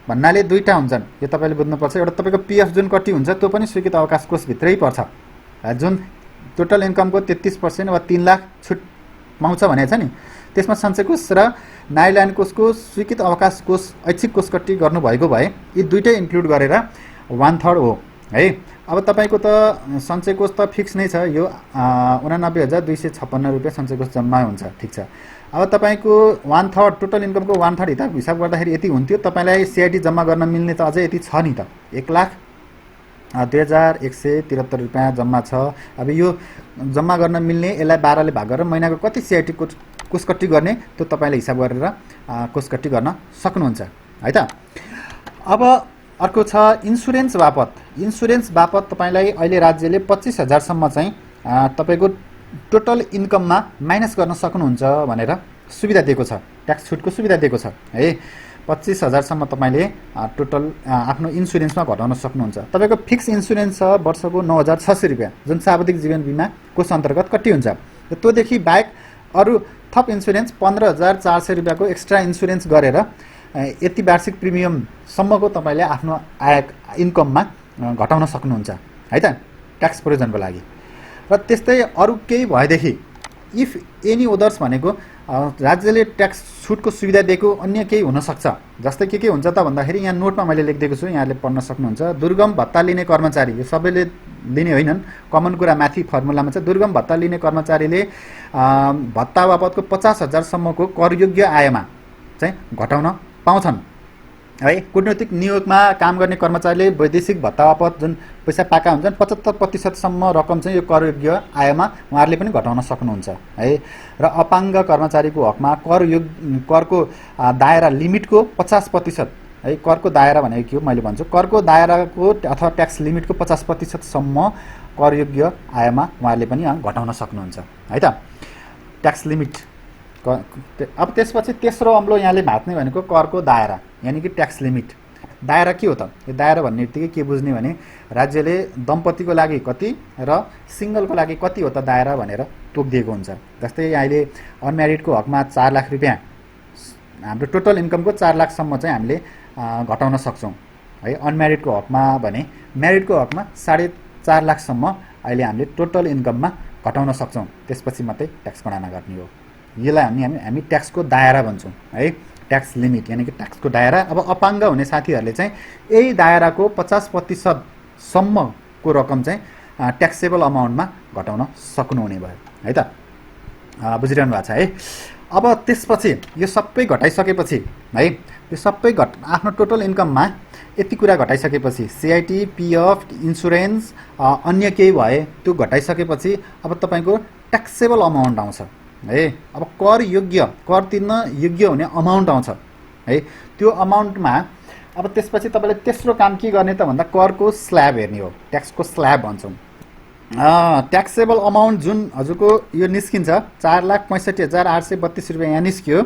भन्नाले दुईवटा हुन्छन्, यो तपाईँले बुझ्नुपर्छ। एउटा तपाईँको पिएफ जुन कति हुन्छ त्यो पनि स्वीकृत अवकाश कोषभित्रै पर्छ, जुन टोटल इन्कमको 33% वा 3 लाख छुट पाउँछ भनेको छ नि। त्यसमा सञ्चय कोष र न्यायालयन कोषको स्वीकृत अवकाश कोष ऐच्छिक कोष कट्टी गर्नुभएको भए यी दुईटै इन्क्लुड गरेर 1/3 हो है। अब तपाईँको त सञ्चय कोष त फिक्स नै छ, यो 89,256 रुपियाँ सञ्चय कोष जम्मा हुन्छ, ठिक छ। अब तपाईँको 1/3 टोटल इन्कमको 1/3 हिसाब गर्दाखेरि यति हुन्थ्यो। तपाईँलाई सिआइटी जम्मा गर्न मिल्ने त अझै यति छ नि त, 1,02,173 रुपियाँ जम्मा छ। अब यो जम्मा गर्न मिल्ने, यसलाई 12ले भाग गरेर महिनाको कति सिआइटी कोष कट्टी गर्ने त्यो तपाईँले हिसाब गरेर कोष कट्टी गर्न सक्नुहुन्छ है त। अब अर्को छ इन्सुरेन्स बापत। इन्सुरेन्स बापत तपाईँलाई अहिले राज्यले 25,000 सम्म चाहिँ तपाईँको टोटल इन्कममा माइनस गर्न सक्नुहुन्छ भनेर सुविधा दिएको छ, ट्याक्स छुटको सुविधा दिएको छ है। 25,000 सम्म तपाईँले टोटल आफ्नो इन्सुरेन्समा घटाउन सक्नुहुन्छ। तपाईँको फिक्स इन्सुरेन्स छ वर्षको 9,600 रुपियाँ, जुन सावधिक जीवन बिमा कोष अन्तर्गत कट्टी हुन्छ। त्योदेखि बाहेक अरू थप इन्सुरेन्स 15,400 रुपियाँको एक्स्ट्रा इन्सुरेन्स गरेर यति वार्षिक प्रिमियमसम्मको तपाईँले आफ्नो आय इन्कममा घटाउन सक्नुहुन्छ है त, ट्याक्स प्रोभिजनको लागि। र त्यस्तै अरू केही भएदेखि इफ एनी ओदर्स भनेको राज्यले ट्याक्स छुटको सुविधा दिएको अन्य केही हुनसक्छ। जस्तै के हुन्छ त भन्दाखेरि यहाँ नोटमा मैले लेखिदिएको छु, यहाँले पढ्न सक्नुहुन्छ। दुर्गम भत्ता लिने कर्मचारी, यो सबैले लिने होइनन्, कमन कुरा माथि फर्मुलामा छ। दुर्गम भत्ता लिने कर्मचारीले भत्ता बापतको 50,000 सम्मको करयोग्य आयमा चाहिँ घटाउन पाउँछन् है। कूटनीतिक नियोगमा काम गर्ने कर्मचारीले वैदेशिक भत्ता बापत जुन पैसा पाएका हुन्छन् 75% सम्म रकम चाहिँ यो करयोग्य आयमा उहाँहरूले पनि घटाउन सक्नुहुन्छ है। र अपाङ्ग कर्मचारीको हकमा करको दायरा लिमिटको 50% है। करको दायरा भनेको के हो मैले भन्छु, करको दायराको अथवा ट्याक्स लिमिटको 50% सम्म करयोग्य आयमा उहाँहरूले पनि घटाउन सक्नुहुन्छ है त, ट्याक्स लिमिट। अब त्यसपछि तेस्रो अम्लो यहाँले भाट्ने भनेको करको दायरा, यानि कि ट्याक्स लिमिट। दायरा के हो त? यो दायरा भन्ने बित्तिकै के बुझ्ने भने राज्यले दम्पतिको लागि कति र सिङ्गलको लागि कति हो त दायरा भनेर तोकिदिएको हुन्छ। जस्तै अहिले अनम्यारिडको हकमा 4 लाख रुपियाँ, हाम्रो टोटल इन्कमको 4 लाखसम्म चाहिँ हामीले घटाउन सक्छौँ है। अनम्यारिडको हकमा भने म्यारिडको हकमा 4.5 लाखसम्म अहिले हामीले टोटल इन्कममा घटाउन सक्छौँ, त्यसपछि मात्रै ट्याक्स गणना गर्ने हो। यसलाई हामी ट्याक्सको दायरा भन्छौँ है, ट्याक्स लिमिट यानि कि ट्याक्सको दायरा। अब अपाङ्ग हुने साथीहरूले चाहिँ यही दायराको 50% सम्मको रकम चाहिँ ट्याक्सेबल अमाउन्टमा घटाउन सक्नुहुने भयो है त, बुझिरहनु भएको छ है। अब त्यसपछि यो सबै घटाइसकेपछि है, यो सबै आफ्नो टोटल इन्कममा यति कुरा घटाइसकेपछि सिआइटी, पिएफ, इन्सुरेन्स, अन्य केही भए त्यो घटाइसकेपछि अब तपाईँको ट्याक्सेबल अमाउन्ट आउँछ है। अब कर तिर्न योग्य हुने अमाउन्ट आउँछ है। त्यो अमाउन्टमा अब त्यसपछि तपाईँले तेस्रो काम के गर्ने त भन्दा करको स्ल्याब हेर्ने हो, ट्याक्सको स्ल्याब भन्छौँ। ट्याक्सेबल अमाउन्ट जुन हजुरको यो निस्किन्छ 4,65,832 रुपियाँ यहाँ निस्क्यो।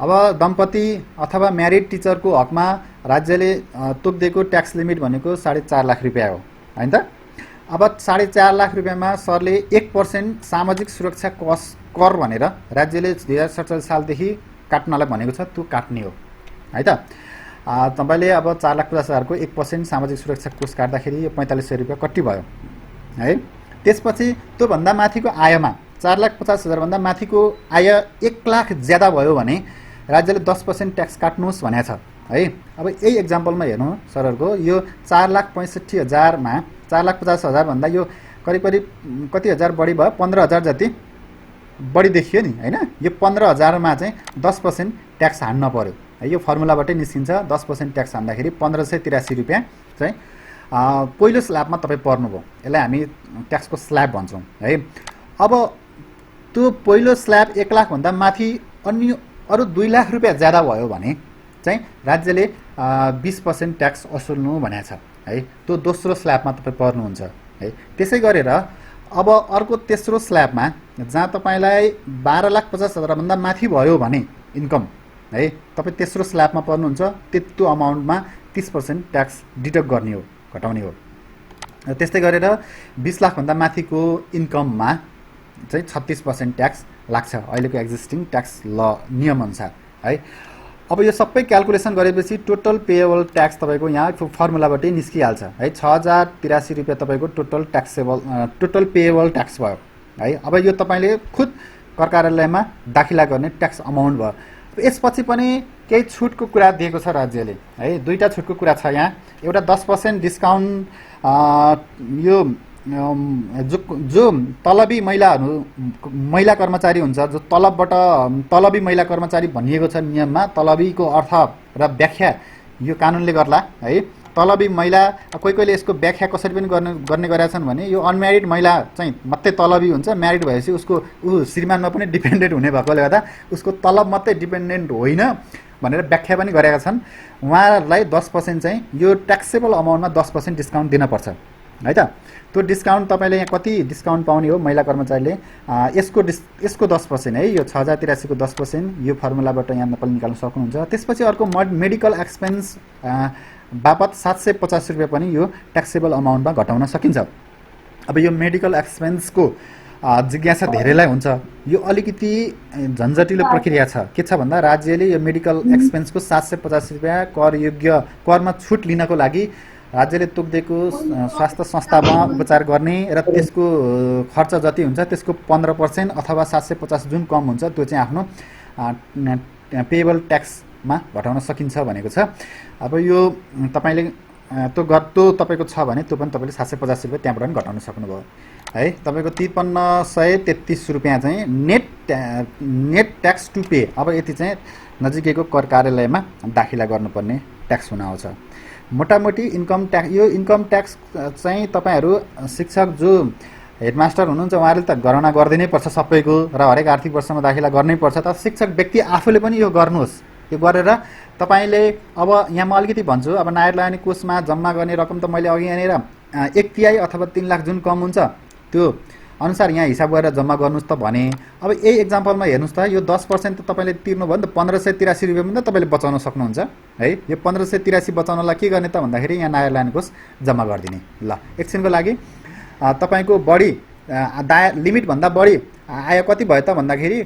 अब दम्पति अथवा म्यारिड टिचरको हकमा राज्यले तोकिदिएको ट्याक्स लिमिट भनेको 4.5 लाख रुपियाँ हो होइन त। अब 4.5 लाख रुपियाँमा सरले 1% सामाजिक सुरक्षा कर भनेर राज्यले 2047 सालदेखि काट्नलाई भनेको छ, त्यो काट्ने हो है त। तपाईँले अब 4,50,000 को 1% सामाजिक सुरक्षा कोष काट्दाखेरि यो 4,500 रुपियाँ कट्टी भयो है। त्यसपछि त्योभन्दा माथिको आयमा 4,50,000 भन्दा माथिको आय 1 लाख ज्यादा भयो भने राज्यले 10% ट्याक्स काट्नुहोस् भनेको छ है। अब यही एक्जाम्पलमा हेर्नु सरहरूको, यो 4,65,000 मा 4,50,000 भन्दा यो करिब कति हजार बढी भयो, 15,000 जति बढी देखियो नि होइन। यो 15,000 मा चाहिँ 10% ट्याक्स हान्नु पर्यो है। यो फर्मुलाबाटै निस्किन्छ, 10% ट्याक्स हान्दाखेरि 1,583 रुपियाँ चाहिँ पहिलो स्ल्याबमा तपाईँ पर्नुभयो, यसलाई हामी ट्याक्सको स्ल्याब भन्छौँ है। अब त्यो पहिलो स्ल्याब 1 लाखभन्दा माथि अन्य अरू 2 लाख रुपियाँ ज्यादा भयो भने चाहिँ राज्यले 20% ट्याक्स असुल्नु भनेको छ है। त्यो दोस्रो स्ल्याबमा तपाईँ पर्नुहुन्छ है। त्यसै गरेर अब अर्को तेस्रो स्ल्याबमा जहाँ तपाईँलाई 12,50,000 माथि भयो भने इन्कम है, तपाईँ तेस्रो स्ल्याबमा पर्नुहुन्छ। त्यो अमाउन्टमा 30% ट्याक्स डिडक्ट गर्ने हो, घटाउने हो। र त्यस्तै गरेर 20 लाखभन्दा माथिको इन्कममा चाहिँ 36% ट्याक्स लाग्छ अहिलेको एक्जिस्टिङ ट्याक्स ल नियमअनुसार है। अब यो सबै क्यालकुलेसन गरेपछि टोटल पेएबल ट्याक्स तपाईँको यहाँ फर्मुलाबाटै निस्किहाल्छ है। 6,083 रुपियाँ तपाईँको टोटल पेएबल ट्याक्स भयो है। अब यो तपाईँले खुद कर कार्यालयमा दाखिला गर्ने ट्याक्स अमाउन्ट भयो। यसपछि पनि केही छुटको कुरा दिएको छ राज्यले है। दुईटा छुटको कुरा छ यहाँ। एउटा 10% डिस्काउन्ट यो जो तलबी महिला कर्मचारी हुन्छ, जो तलबी महिला कर्मचारी भनिएको छ नियममा। तलबीको अर्थ र व्याख्या यो कानुनले गर्ला है। तलबी महिला कोहीले यसको व्याख्या कसरी पनि गर्ने गरेका छन् भने यो अनम्यारिड महिला चाहिँ मात्रै तलबी हुन्छ, म्यारिड भएपछि उसको श्रीमानमा पनि डिपेन्डेन्ट हुने भएकोले गर्दा उसको तलब मात्रै डिपेन्डेन्ट होइन भनेर व्याख्या पनि गरेका छन्। उहाँहरूलाई 10% चाहिँ यो ट्याक्सेबल अमाउन्टमा 10% डिस्काउन्ट दिनपर्छ है त। त्यो डिस्काउन्ट तपाईँले यहाँ कति डिस्काउन्ट पाउने हो महिला कर्मचारीले, यसको 10% है, यो 6,083 को 10% यो फर्मुलाबाट यहाँ तपाईले निकाल्न सक्नुहुन्छ। त्यसपछि अर्को मेडिकल एक्सपेन्स बापत 750 रुपियाँ पनि यो ट्याक्सेबल अमाउन्टमा घटाउन सकिन्छ। अब यो मेडिकल एक्सपेन्सको जिज्ञासा धेरैलाई हुन्छ। यो अलिकति झन्झटिलो प्रक्रिया छ। के छ भन्दा राज्यले यो मेडिकल एक्सपेन्सको 750 रुपियाँ करमा छुट लिनको लागि राज्यले तोकिदिएको स्वास्थ्य संस्थामा उपचार गर्ने र त्यसको खर्च जति हुन्छ त्यसको 15% अथवा 750 जुन कम हुन्छ त्यो चाहिँ आफ्नो पेएबल ट्याक्समा घटाउन सकिन्छ भनेको छ। अब यो तपाईँले त्यो तपाईँको छ भने त्यो पनि तपाईँले 750 रुपियाँ त्यहाँबाट पनि घटाउन सक्नुभयो है। तपाईँको 5333 रुपियाँ चाहिँ नेट ट्याक्स टु पे। अब यति चाहिँ नजिकैको कर कार्यालयमा दाखिला गर्नुपर्ने ट्याक्स हुन आउँछ। मोटामोटी इन्कम ट्याक्स, यो इन्कम ट्याक्स चाहिँ तपाईँहरू शिक्षक जो हेडमास्टर हुनुहुन्छ उहाँहरूले त गणना गरिदिनै पर्छ सबैको र हरेक आर्थिक वर्षमा दाखिला गर्नै पर्छ। तर शिक्षक व्यक्ति आफूले पनि यो गर्नुहोस्। यो गरेर तपाईँले अब यहाँ म अलिकति भन्छु, अब नायर लगानी कोषमा जम्मा गर्ने रकम त मैले अघि यहाँनिर 1/3 अथवा 3 लाख जुन कम हुन्छ त्यो अनुसार यहाँ हिसाब गरेर जम्मा गर्नुहोस् त भने। अब यही एक्जाम्पलमा हेर्नुहोस् त, यो 10% त तपाईँले तिर्नु भयो नि त 1583 रुपियाँ पनि त तपाईँले बचाउन सक्नुहुन्छ है। यो 1583 बचाउनलाई के गर्ने त भन्दाखेरि यहाँ नायर लगानी कोष जम्मा गरिदिने। ल एकछिनको लागि तपाईँको बढी लिमिटभन्दा बढी आयो कति भयो त भन्दाखेरि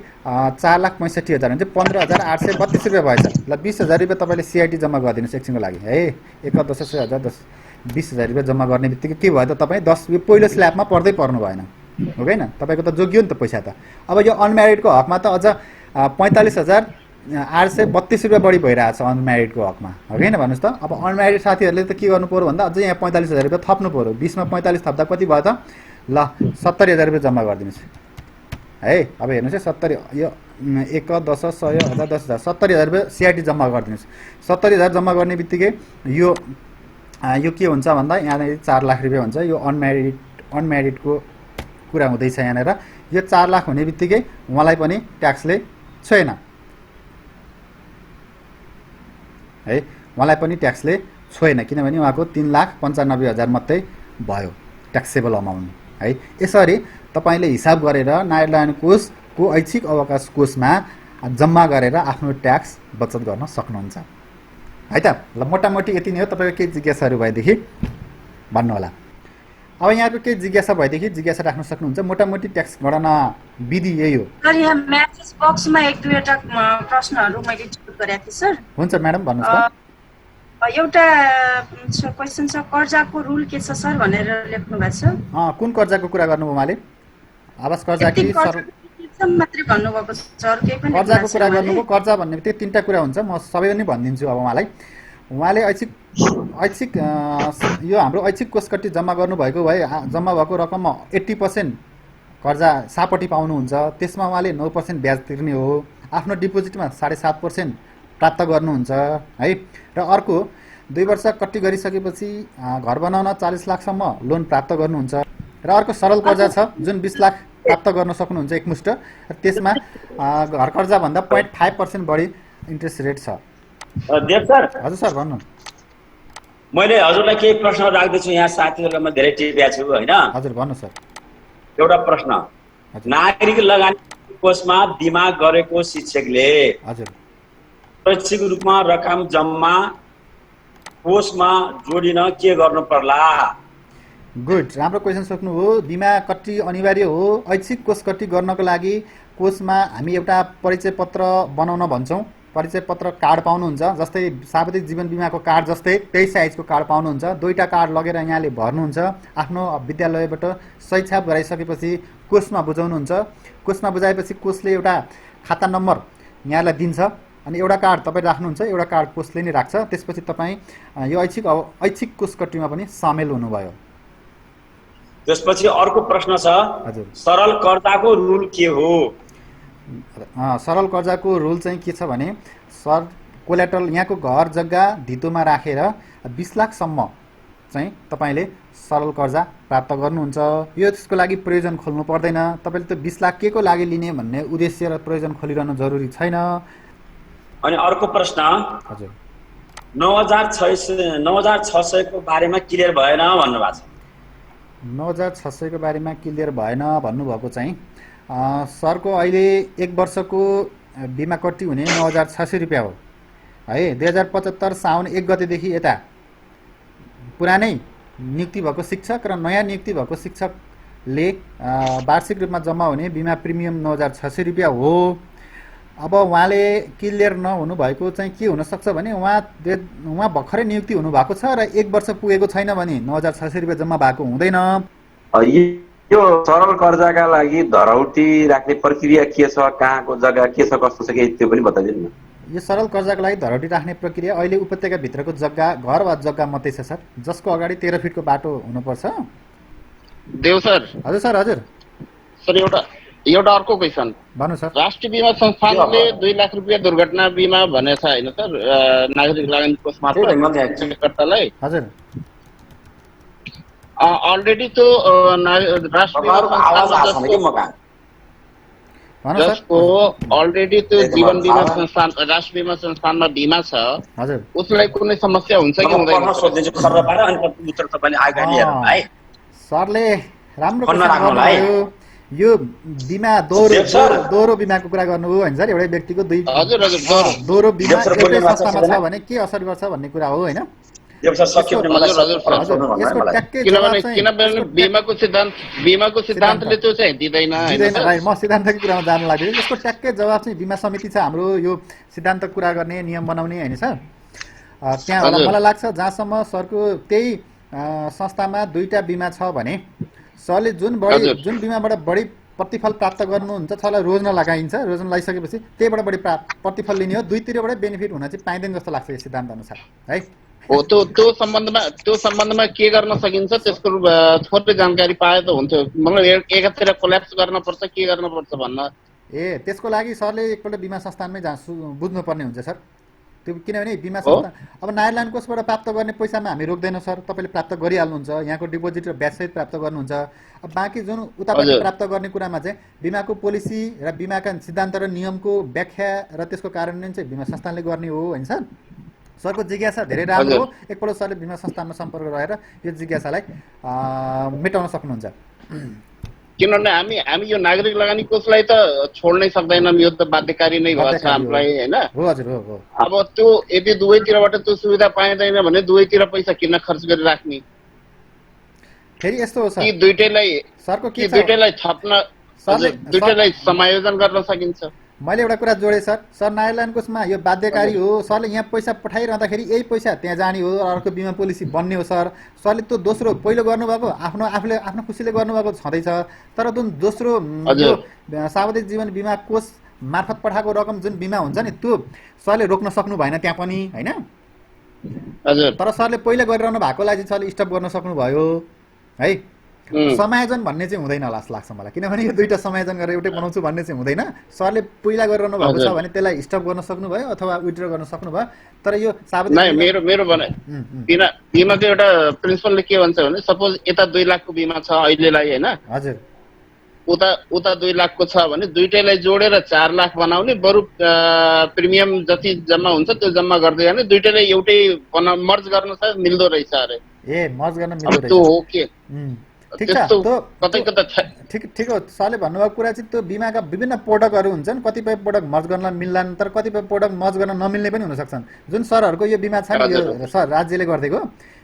4,65,000 भने चाहिँ 15,832 रुपियाँ भएछ। ल 20,000 रुपियाँ तपाईँले सिआइटी जम्मा गरिदिनुहोस् एकछिनको लागि है। 20,000 रुपियाँ जम्मा गर्ने बित्तिकै के भयो त तपाईँ 10 यो पहिलो स्ल्याबमा पर्दै पर्नु भएन हो होइन, तपाईँको त जोगियो नि त पैसा त। अब यो अनम्यारिडको हकमा त अझ 45,832 रुपियाँ बढी भइरहेछ अनम्यारिडको हकमा हो होइन भन्नुहोस् त। अब अनम्यारिड साथीहरूले त के गर्नु पर्यो भन्दा अझै यहाँ 45,000 रुपियाँ थप्नु पर्यो। 20 मा 45 थप्दा कति भयो त? ल 70,000 रुपियाँ जम्मा गरिदिनुहोस् है। अब हेर्नुहोस् है 70 यो 1 10 100 1000 10,000 70,000 रुपियाँ सिआइटी जम्मा गरिदिनुहोस्। 70,000 जम्मा गर्ने बित्तिकै यो के हुन्छ भन्दा यहाँनिर 4 लाख रुपियाँ हुन्छ। यो अनम्यारिडको कुरा हुँदैछ यहाँनिर। यो 4 लाख हुने बित्तिकै उहाँलाई पनि ट्याक्सले छोएन है, उहाँलाई पनि ट्याक्सले छोएन किनभने उहाँको 3,95,000 मात्रै भयो ट्याक्सेबल अमाउन्ट है। यसरी तपाईँले हिसाब गरेर नायर लगानी कोषको ऐच्छिक अवकाश कोषमा जम्मा गरेर आफ्नो ट्याक्स बचत गर्न सक्नुहुन्छ है त। ल मोटामोटी यति नै हो। तपाईँको केही जिज्ञासाहरू भएदेखि भन्नुहोला। अब यहाँको केही जिज्ञासा भएदेखि जिज्ञासा राख्न सक्नुहुन्छ। मोटामोटी ट्याक्स गणना विधि यही हो। सर यहाँ म्यासेज बक्समा 1-2 प्रश्नहरू मैले जोड गरेको थिएँ सर। हुन्छ म्याडम भन्नुहोस् त। एउटा क्वेसन छ, कर्जाको रुल के छ सर भनेर लेख्नु भएको छ। कुन कर्जाको कुरा गर्नुभयो उहाँले? आवास कर्जा कि मात्रै भन्नुभएको छ, अरु केही पनि कर्जाको कुरा गर्नुभयो? कर्जा भन्ने बित्तिकै 3टा कुरा हुन्छ, म सबै पनि भनिदिन्छु अब उहाँलाई। उहाँले ऐच्छिक यो हाम्रो ऐच्छिक कोषकट्टी जम्मा गर्नुभएको भए जम्मा भएको रकममा 80% कर्जा सापट्टि पाउनुहुन्छ। त्यसमा उहाँले 9% ब्याज तिर्ने हो। आफ्नो डिपोजिटमा 7.5% प्राप्त गर्नुहुन्छ है। र अर्को 2 वर्ष कट्टी गरिसकेपछि घर बनाउन 40 लाखसम्म लोन प्राप्त गर्नुहुन्छ र अर्को सरल कर्जा छ जुन 20 लाख प्राप्त गर्न सक्नुहुन्छ एकमुष्ट र त्यसमा घर कर्जा भन्दा 0.5% बढी इन्ट्रेस्ट रेट छ। देव सर, हजुर सर भन्नु। मैले हजुरलाई केही प्रश्न राख्दैछु, यहाँ साथीहरूलाई म धेरै टिपेको छु होइन। हजुर भन्नु सर। एउटा प्रश्न, हजुर नागरिक लगानी कोषमा बिमा गरेको शिक्षकले हजुर शैक्षिक रूपमा रकम जम्मा कोषमा जोडिन के गर्नु पर्ला? गुड, राम्रो क्वेसन सोध्नु हो। बिमा कट्टी अनिवार्य हो। ऐच्छिक कोष कट्टी गर्नको लागि कोषमा हामी एउटा परिचय पत्र बनाउन भन्छौँ। परिचय पत्र कार्ड पाउनुहुन्छ, जस्तै सार्वजनिक जीवन बिमाको कार्ड जस्तै त्यही साइजको कार्ड पाउनुहुन्छ। 2टा कार्ड लगेर यहाँले भर्नुहुन्छ। आफ्नो विद्यालयबाट सही छाप गराइसकेपछि कोषमा बुझाउनुहुन्छ। कोषमा बुझाएपछि कोषले एउटा खाता नम्बर यहाँलाई दिन्छ अनि एउटा कार्ड तपाईँ राख्नुहुन्छ, एउटा कार्ड कोषले नै राख्छ। त्यसपछि तपाईँ यो ऐच्छिक कोष कट्टीमा पनि सामेल हुनुभयो। त्यसपछि अर्को प्रश्न छ, हजुर सरल कर्जाको रुल के हो? सरल कर्जाको रुल चाहिँ के छ भने सर कोल्याटरल यहाँको घर जग्गा धितोमा राखेर 20 लाखसम्म चाहिँ तपाईँले सरल कर्जा प्राप्त गर्नुहुन्छ। यो त्यसको लागि प्रयोजन खोल्नु पर्दैन। तपाईँले त 20 लाख के को लागि लिने भन्ने उद्देश्य र प्रयोजन खोलिरहनु जरुरी छैन। अनि अर्को प्रश्न, हजुर 9600 को बारेमा क्लियर भएन भन्नुभएको छ। 9600 को बारेमा क्लियर भएन भन्नुभएको चाहिँ सरको अहिले 1 वर्षको बिमा कट्टी हुने 9600 रुपियाँ हो है। 2075 साउन 1 गतेदेखि यता पुरानै नियुक्ति भएको शिक्षक र नयाँ नियुक्ति भएको शिक्षकले वार्षिक रूपमा जम्मा हुने बिमा प्रिमियम 9600 रुपियाँ हो। अब उहाँले क्लियर नहुनु भएको चाहिँ के हुनसक्छ भने उहाँ भर्खरै नियुक्ति हुनुभएको छ र 1 वर्ष पुगेको छैन भने 9600 रुपियाँ जम्मा भएको हुँदैन। यो सरल कर्जाका लागि धरौटी राख्ने प्रक्रिया के छ, कहाँको जग्गा के छ, कस्तो छ, के त्यो पनि बताइदिनु न। यो सरल कर्जाको लागि धरौटी राख्ने प्रक्रिया अहिले उपत्यकाभित्रको जग्गा घर वा जग्गा मात्रै छ सर, जसको अगाडि 13 फिटको बाटो हुनुपर्छ। देव सर। हजुर सर। हजुर सर एउटा अर्को क्वेसन भन्नु सर। राष्ट्रिय बीमा संस्थानले 2 लाख रुपियाँ दुर्घटना बीमा भनेछ हैन सर, नागरिक लगानी कोष मार्फतलाई। हजुर अलरेडी तो राष्ट्रिय जसको अलरेडी त्यो जीवन बिमा संस्थान राष्ट्रिय बीमा संस्थानमा बिमा छ, हजुर उसलाई कुनै समस्या हुन्छ कि हुँदैन? सरले राम्रो क्वेसन गर्नुभयो। यो बिमा दोहोरो बिमाको कुरा गर्नुभयो होइन सर। एउटै व्यक्तिको दोहोरो बिमा एउटै संस्थामा छ भने के असर गर्छ भन्ने कुरा हो होइन। किनभने बीमाको सिद्धान्तले त्यो चाहिँ दिँदैन। म सिद्धान्तको कुरामा जान लाग्यो। यसको ट्याक्कै जवाब चाहिँ बिमा समिति छ हाम्रो, यो सिद्धान्त कुरा गर्ने नियम बनाउने होइन सर। त्यहाँ होला मलाई लाग्छ जहाँसम्म सरको त्यही संस्थामा 2टा बिमा छ भने सरले जुन बिमाबाट बढी प्रतिफल प्राप्त गर्नुहुन्छ त्यसलाई रोज्न लगाइन्छ। रोज्न लगाइसकेपछि त्यहीबाट बढी प्रतिफल लिने हो। दुईतिरबाटै बेनिफिट हुन चाहिँ पाइँदैन जस्तो लाग्छ यो सिद्धान्त अनुसार है। हो त्यो सम्बन्धमा के गर्न सकिन्छ त्यसको थोरै जानकारी पाए त हुन्थ्यो। मतलब एकातिर कोल्याप्स गर्नुपर्छ के गर्नुपर्छ भन्न। त्यसको लागि सरले एकपल्ट बिमा संस्थानमै बुझ्नुपर्ने हुन्छ सर। त्यो किनभने बिमा संस्थान अब नायरल्यान्ड कोषबाट प्राप्त गर्ने पैसामा हामी रोक्दैनौँ सर। तपाईँले प्राप्त गरिहाल्नुहुन्छ, यहाँको डिपोजिट र ब्याज सहित प्राप्त गर्नुहुन्छ। अब बाँकी जुन उताबाट प्राप्त गर्ने कुरामा चाहिँ बिमाको पोलिसी र बिमाका सिद्धान्त र नियमको व्याख्या र त्यसको कार्यान्वयन चाहिँ बिमा संस्थानले गर्ने हो होइन सर। सरको जिज्ञासा धेरै राम्रो हो। एकपल्ट सरले बिमा संस्थानमा सम्पर्क रहेर यो जिज्ञासालाई मेटाउन सक्नुहुन्छ। किनभने हामी यो नागरिक लगानी कोषलाई त छोड्नै सक्दैनौँ, यो त बाध्यकारी नै भएछ हामीलाई होइन। अब त्यो यदि दुवैतिरबाट त्यो सुविधा पाइँदैन भने दुवैतिर पैसा किन खर्च गरिराख्ने? फेरि यस्तो हो सर, यी दुईटैलाई थप्न दुईटैलाई समायोजन गर्न सकिन्छ। मैले एउटा कुरा जोडेँ सर नायरल्यान्ड कोषमा यो बाध्यकारी हो। सरले यहाँ पैसा पठाइरहँदाखेरि यही पैसा त्यहाँ जाने हो, अर्को बिमा पोलिसी बन्ने हो सर। सरले त्यो दोस्रो पहिलो गर्नुभएको आफूले आफ्नो खुसीले गर्नुभएको छँदैछ, तर जुन दोस्रो सार्वजनिक जीवन बिमा कोष मार्फत पठाएको रकम जुन बिमा हुन्छ नि त्यो सरले रोक्न सक्नु भएन त्यहाँ पनि होइन। तर सरले पहिला गरिरहनु भएकोलाई चाहिँ सरले स्टप गर्न सक्नुभयो है। समायोजन भन्ने चाहिँ हुँदैन होला जस्तो लाग्छ मलाई, किनभने यो दुईटा समायोजन गरेर एउटै बनाउँछु भन्ने चाहिँ हुँदैन। सरले पहिला गरिरहनु भएको छ भने त्यसलाई स्टप गर्न सक्नुभयो अथवा विथड्र गर्न सक्नुभयो, तर यो मेरो भनाइ बिमाको एउटा प्रिन्सिपलले के भन्छ भने सपोज यता 2 लाखको बिमा छ अहिलेलाई हैन, हजुर, उता 2 लाखको छ भने दुईटैलाई जोडेर 4 लाख बनाउने, बरु प्रिमियम जति जम्मा हुन्छ त्यो जम्मा गर्दै जाने, दुईटैलाई एउटै मर्ज गर्न चाहिँ मिल्दो रहेछ अरे। मर्ज गर्न मिल्दो रहेछ, त्यो हो के ठिक छ। ठिक हो, सरले भन्नुभएको कुरा चाहिँ त्यो बिमाका विभिन्न प्रोडक्टहरू हुन्छन्, कतिपय प्रोडक्ट मर्ज गर्न मिल्लान्, तर कतिपय प्रोडक्ट मर्ज गर्न नमिल्ने पनि हुन सक्छन्। जुन सरहरूको यो बिमा छ नि, यो सर राज्यले गरिदिएको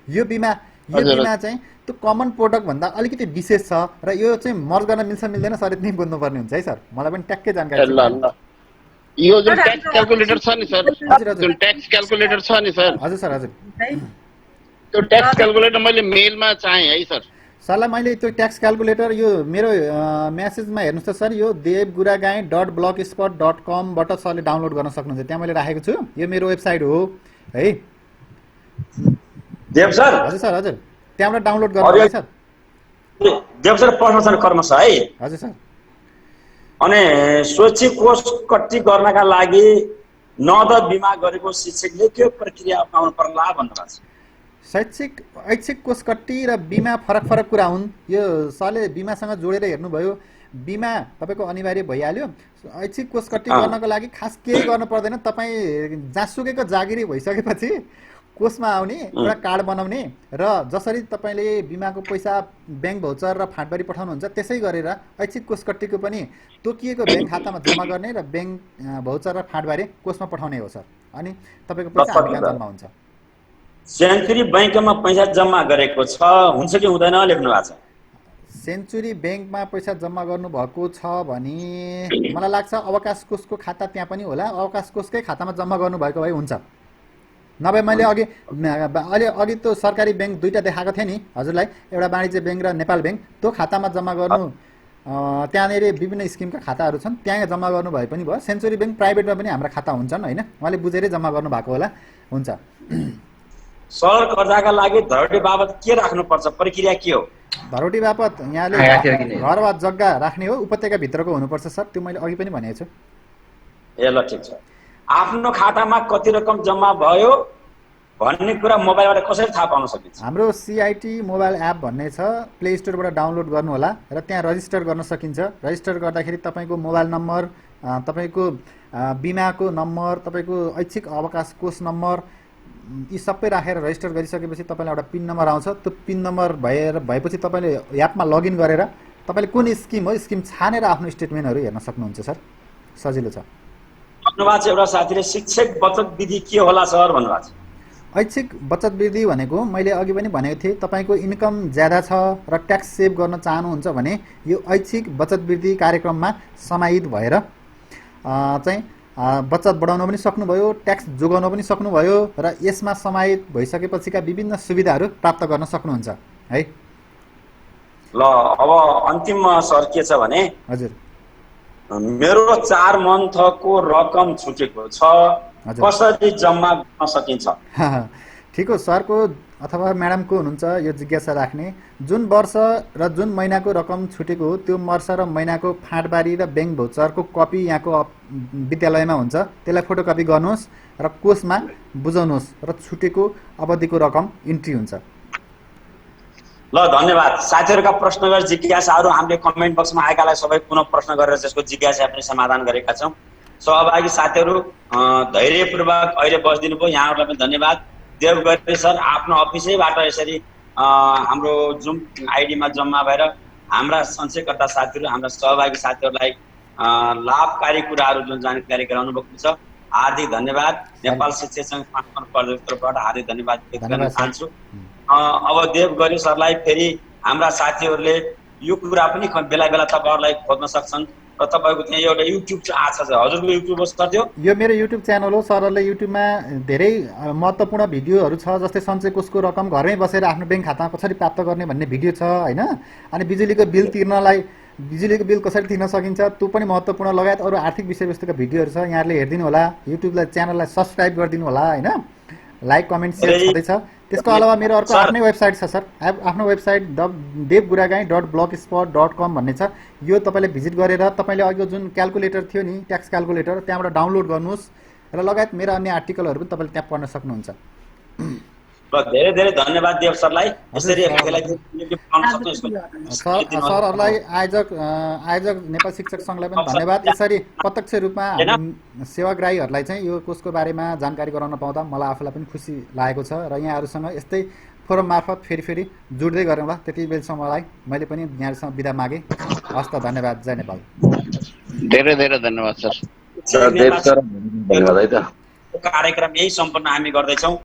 यो बिमा चाहिँ त्यो कमन प्रोडक्ट भन्दा अलिकति विशेष छ र यो चाहिँ मर्ज गर्न मिल्छ मिल्दैन सरले पनि बुझ्नुपर्ने हुन्छ है सर, मलाई पनि ट्याक्कै जानकारी छ। यो जुन ट्याक्स क्याल्कुलेटर छ नि सर, जुन ट्याक्स क्याल्कुलेटर छ नि सर, हजुर सर, हजुर, त्यो ट्याक्स क्याल्कुलेटर मैले मेलमा चाहेँ है सर। सरलाई मैले त्यो ट्याक्स क्याल्कुलेटर यो मेरो म्यासेजमा हेर्नुहोस् त सर, यो devguragain.blogspot.com बाट सरले डाउनलोड गर्न सक्नुहुन्छ, त्यहाँ मैले राखेको छु, यो मेरो वेबसाइट हो है देव सर। हजुर सर, हजुर, त्यहाँबाट डाउनलोड गर्नु है सर। देव सर प्रश्न कर्म छ है। हजुर सर। अनि स्वैच्छिक कोष कट्टी गर्नका लागि नगद बिमा गरेको शिक्षकले के प्रक्रिया अपनाउनु पर्ला भन्नुभएको छ। ऐच्छिक कोष कट्टी र बिमा फरक कुरा हुन्। यो सरले बिमासँग जोडेर हेर्नुभयो, बिमा तपाईँको अनिवार्य भइहाल्यो। ऐच्छिक कोष कट्टी गर्नको लागि खास केही गर्नु पर्दैन, तपाईँ जहाँसुकैको जागिरी भइसकेपछि कोषमा आउने एउटा कार्ड बनाउने र जसरी तपाईँले बिमाको पैसा ब्याङ्क भौचर र फाँटबारी पठाउनुहुन्छ त्यसै गरेर ऐच्छिक कोष कट्टीको पनि तोकिएको ब्याङ्क खातामा जम्मा गर्ने र ब्याङ्क भौचर र फाँटबारी कोषमा पठाउने हो सर, अनि तपाईँको पैसा हामी कहाँ जम्मा हुन्छ। सेन्चुरी बैंकमा पैसा जम्मा गरेको छ हुन्छ कि हुँदैन लेख्नु भएको छ। सेन्चुरी बैंकमा पैसा जम्मा गर्नुभएको छ भने मलाई लाग्छ अवकाश कोषको खाता त्यहाँ पनि होला, अवकाश कोषकै खातामा जम्मा गर्नुभएको भए हुन्छ। नभए मैले अघि त सरकारी ब्याङ्क दुईटा देखाएको थिएँ नि हजुरलाई, एउटा वाणिज्य ब्याङ्क र नेपाल ब्याङ्क, त्यो खातामा जम्मा गर्नु, त्यहाँनिर विभिन्न स्किमका खाताहरू छन्, त्यहाँ जम्मा गर्नु भए पनि भयो। सेन्चुरी ब्याङ्क प्राइभेटमा पनि हाम्रा खाता हुन्छन् होइन, उहाँले बुझेरै जम्मा गर्नुभएको होला, हुन्छ। सरल कर्जाका लागि धरोटी बाबत के राख्नुपर्छ, प्रक्रिया के हो? धरोटी बापत यहाँले घर वा जग्गा राख्ने हो, उपत्यकाभित्रको हुनुपर्छ सर, त्यो मैले अघि पनि भनेको छु। ए ल ठिक छ। आफ्नो खातामा कति रकम जम्मा भयो भन्ने कुरा मोबाइलबाट कसरी थाहा पाउन सकिन्छ? हाम्रो CIT मोबाइल एप भन्ने छ, प्ले स्टोरबाट डाउनलोड गर्नु होला र त्यहाँ रजिस्टर गर्न सकिन्छ। रजिस्टर गर्दाखेरि तपाईँको मोबाइल नम्बर, तपाईँको बिमाको नम्बर, तपाईँको ऐच्छिक अवकाश कोष नम्बर यी सबै राखेर रजिस्टर गरिसकेपछि तपाईँलाई एउटा पिन नम्बर आउँछ। त्यो पिन नम्बर भएपछि तपाईँले एपमा लगइन गरेर तपाईँले कुन स्किम हो स्किम छानेर आफ्नो स्टेटमेन्टहरू हेर्न सक्नुहुन्छ सर, सजिलो छ। भन्नुभएको छ एउटा साथीले शिक्षक बचत विधि के होला सर भन्नुभएको छ। ऐच्छिक बचत विधि भनेको मैले अघि पनि भनेको थिएँ, तपाईँको इन्कम ज्यादा छ र ट्याक्स सेभ गर्न चाहनुहुन्छ भने यो ऐच्छिक बचत विधि कार्यक्रममा समाहित भएर चाहिँ बचत बढाउन पनि सक्नुभयो, ट्याक्स जोगाउन पनि सक्नुभयो र यसमा समाहित भइसकेपछिका विभिन्न सुविधाहरू प्राप्त गर्न सक्नुहुन्छ है। ल अब अन्तिम सर के छ भने हजुर मेरो 4 मन्थको रकम छुटेको छ, कसरी जम्मा गर्न सकिन्छ? ठिक हो, सरको अथवा म्याडमको हुनुहुन्छ यो जिज्ञासा राख्ने। जुन वर्ष र जुन महिनाको रकम छुटेको हो त्यो वर्ष र महिनाको फाँटबारी र ब्याङ्क भौचरको कपी यहाँको विद्यालयमा हुन्छ, त्यसलाई फोटोकपी गर्नुहोस् र कोषमा बुझाउनुहोस् र छुटेको अवधिको रकम इन्ट्री हुन्छ। ल धन्यवाद। साथीहरूका प्रश्न र जिज्ञासाहरू हामीले कमेन्ट बक्समा आएकालाई सबै पुनः प्रश्न गरेर त्यसको जिज्ञासा पनि समाधान गरेका छौँ। सहभागी साथीहरू धैर्यपूर्वक अहिले बसिदिनु भयो, यहाँहरूलाई पनि धन्यवाद। देवगरी सर आफ्नो अफिसैबाट यसरी हाम्रो जुम आइडीमा जम्मा भएर हाम्रा सञ्चयकर्ता साथीहरू, हाम्रा सहभागी साथीहरूलाई लाभकारी कुराहरू जुन जानकारी गराउनु भएको छ, हार्दिक धन्यवाद। नेपाल शिक्षा सङ्घ तर्फबाट हार्दिक धन्यवाद व्यक्त गर्न चाहन्छु। अब देवगरी सरलाई फेरि हाम्रा साथीहरूले यो कुरा पनि बेला बेला तपाईँहरूलाई खोज्न सक्छन् र तपाईँको त्यहाँ एउटा युट्युब आछ, हजुरको युट्युब सर थियो? यो मेरो युट्युब च्यानल हो। सरहरूले युट्युबमा धेरै महत्त्वपूर्ण भिडियोहरू छ, जस्तै सञ्चय कोषको रकम घरमै बसेर आफ्नो ब्याङ्क खातामा कसरी प्राप्त गर्ने भन्ने भिडियो छ होइन, अनि बिजुलीको बिल कसरी तिर्न सकिन्छ त्यो पनि महत्त्वपूर्ण, लगायत अरू आर्थिक विषयवस्तुका भिडियोहरू छ। यहाँहरूले हेरिदिनु होला, युट्युबलाई च्यानललाई सब्सक्राइब गरिदिनु होला होइन, लाइक कमेन्ट सेयर छँदैछ। त्यसको अलावा मेरो अर्को आफ्नै वेबसाइट छ सर, आफ्नो वेबसाइट devguragai.blogspot.com भन्ने छ। यो तपाईँले भिजिट गरेर तपाईँले अघि जुन क्यालकुलेटर थियो नि, ट्याक्स क्यालकुलेटर, त्यहाँबाट डाउनलोड गर्नुहोस् र लगायत मेरो अन्य आर्टिकलहरू पनि तपाईँले त्यहाँ पढ्न सक्नुहुन्छ। धेरै धेरै धन्यवाद देव सरलाई। यसरी सरहरूलाई आयोजक नेपाल शिक्षक सङ्घलाई पनि धन्यवाद। यसरी प्रत्यक्ष रूपमा सेवाग्राहीहरूलाई चाहिँ यो कोर्सको बारेमा जानकारी गराउन पाउँदा मलाई आफूलाई पनि खुसी लागेको छ र यहाँहरूसँग यस्तै फोरम मार्फत फेरि जुट्दै गरौँला। त्यति बेलसम्मलाई मैले पनि यहाँहरूसँग बिदा मागेँ। हस् त, धन्यवाद। जय नेपाल। धेरै धेरै धन्यवाद सर। धन्यवाद है त। कार्यक्रम यही सम्पन्न हामी गर्दैछौँ।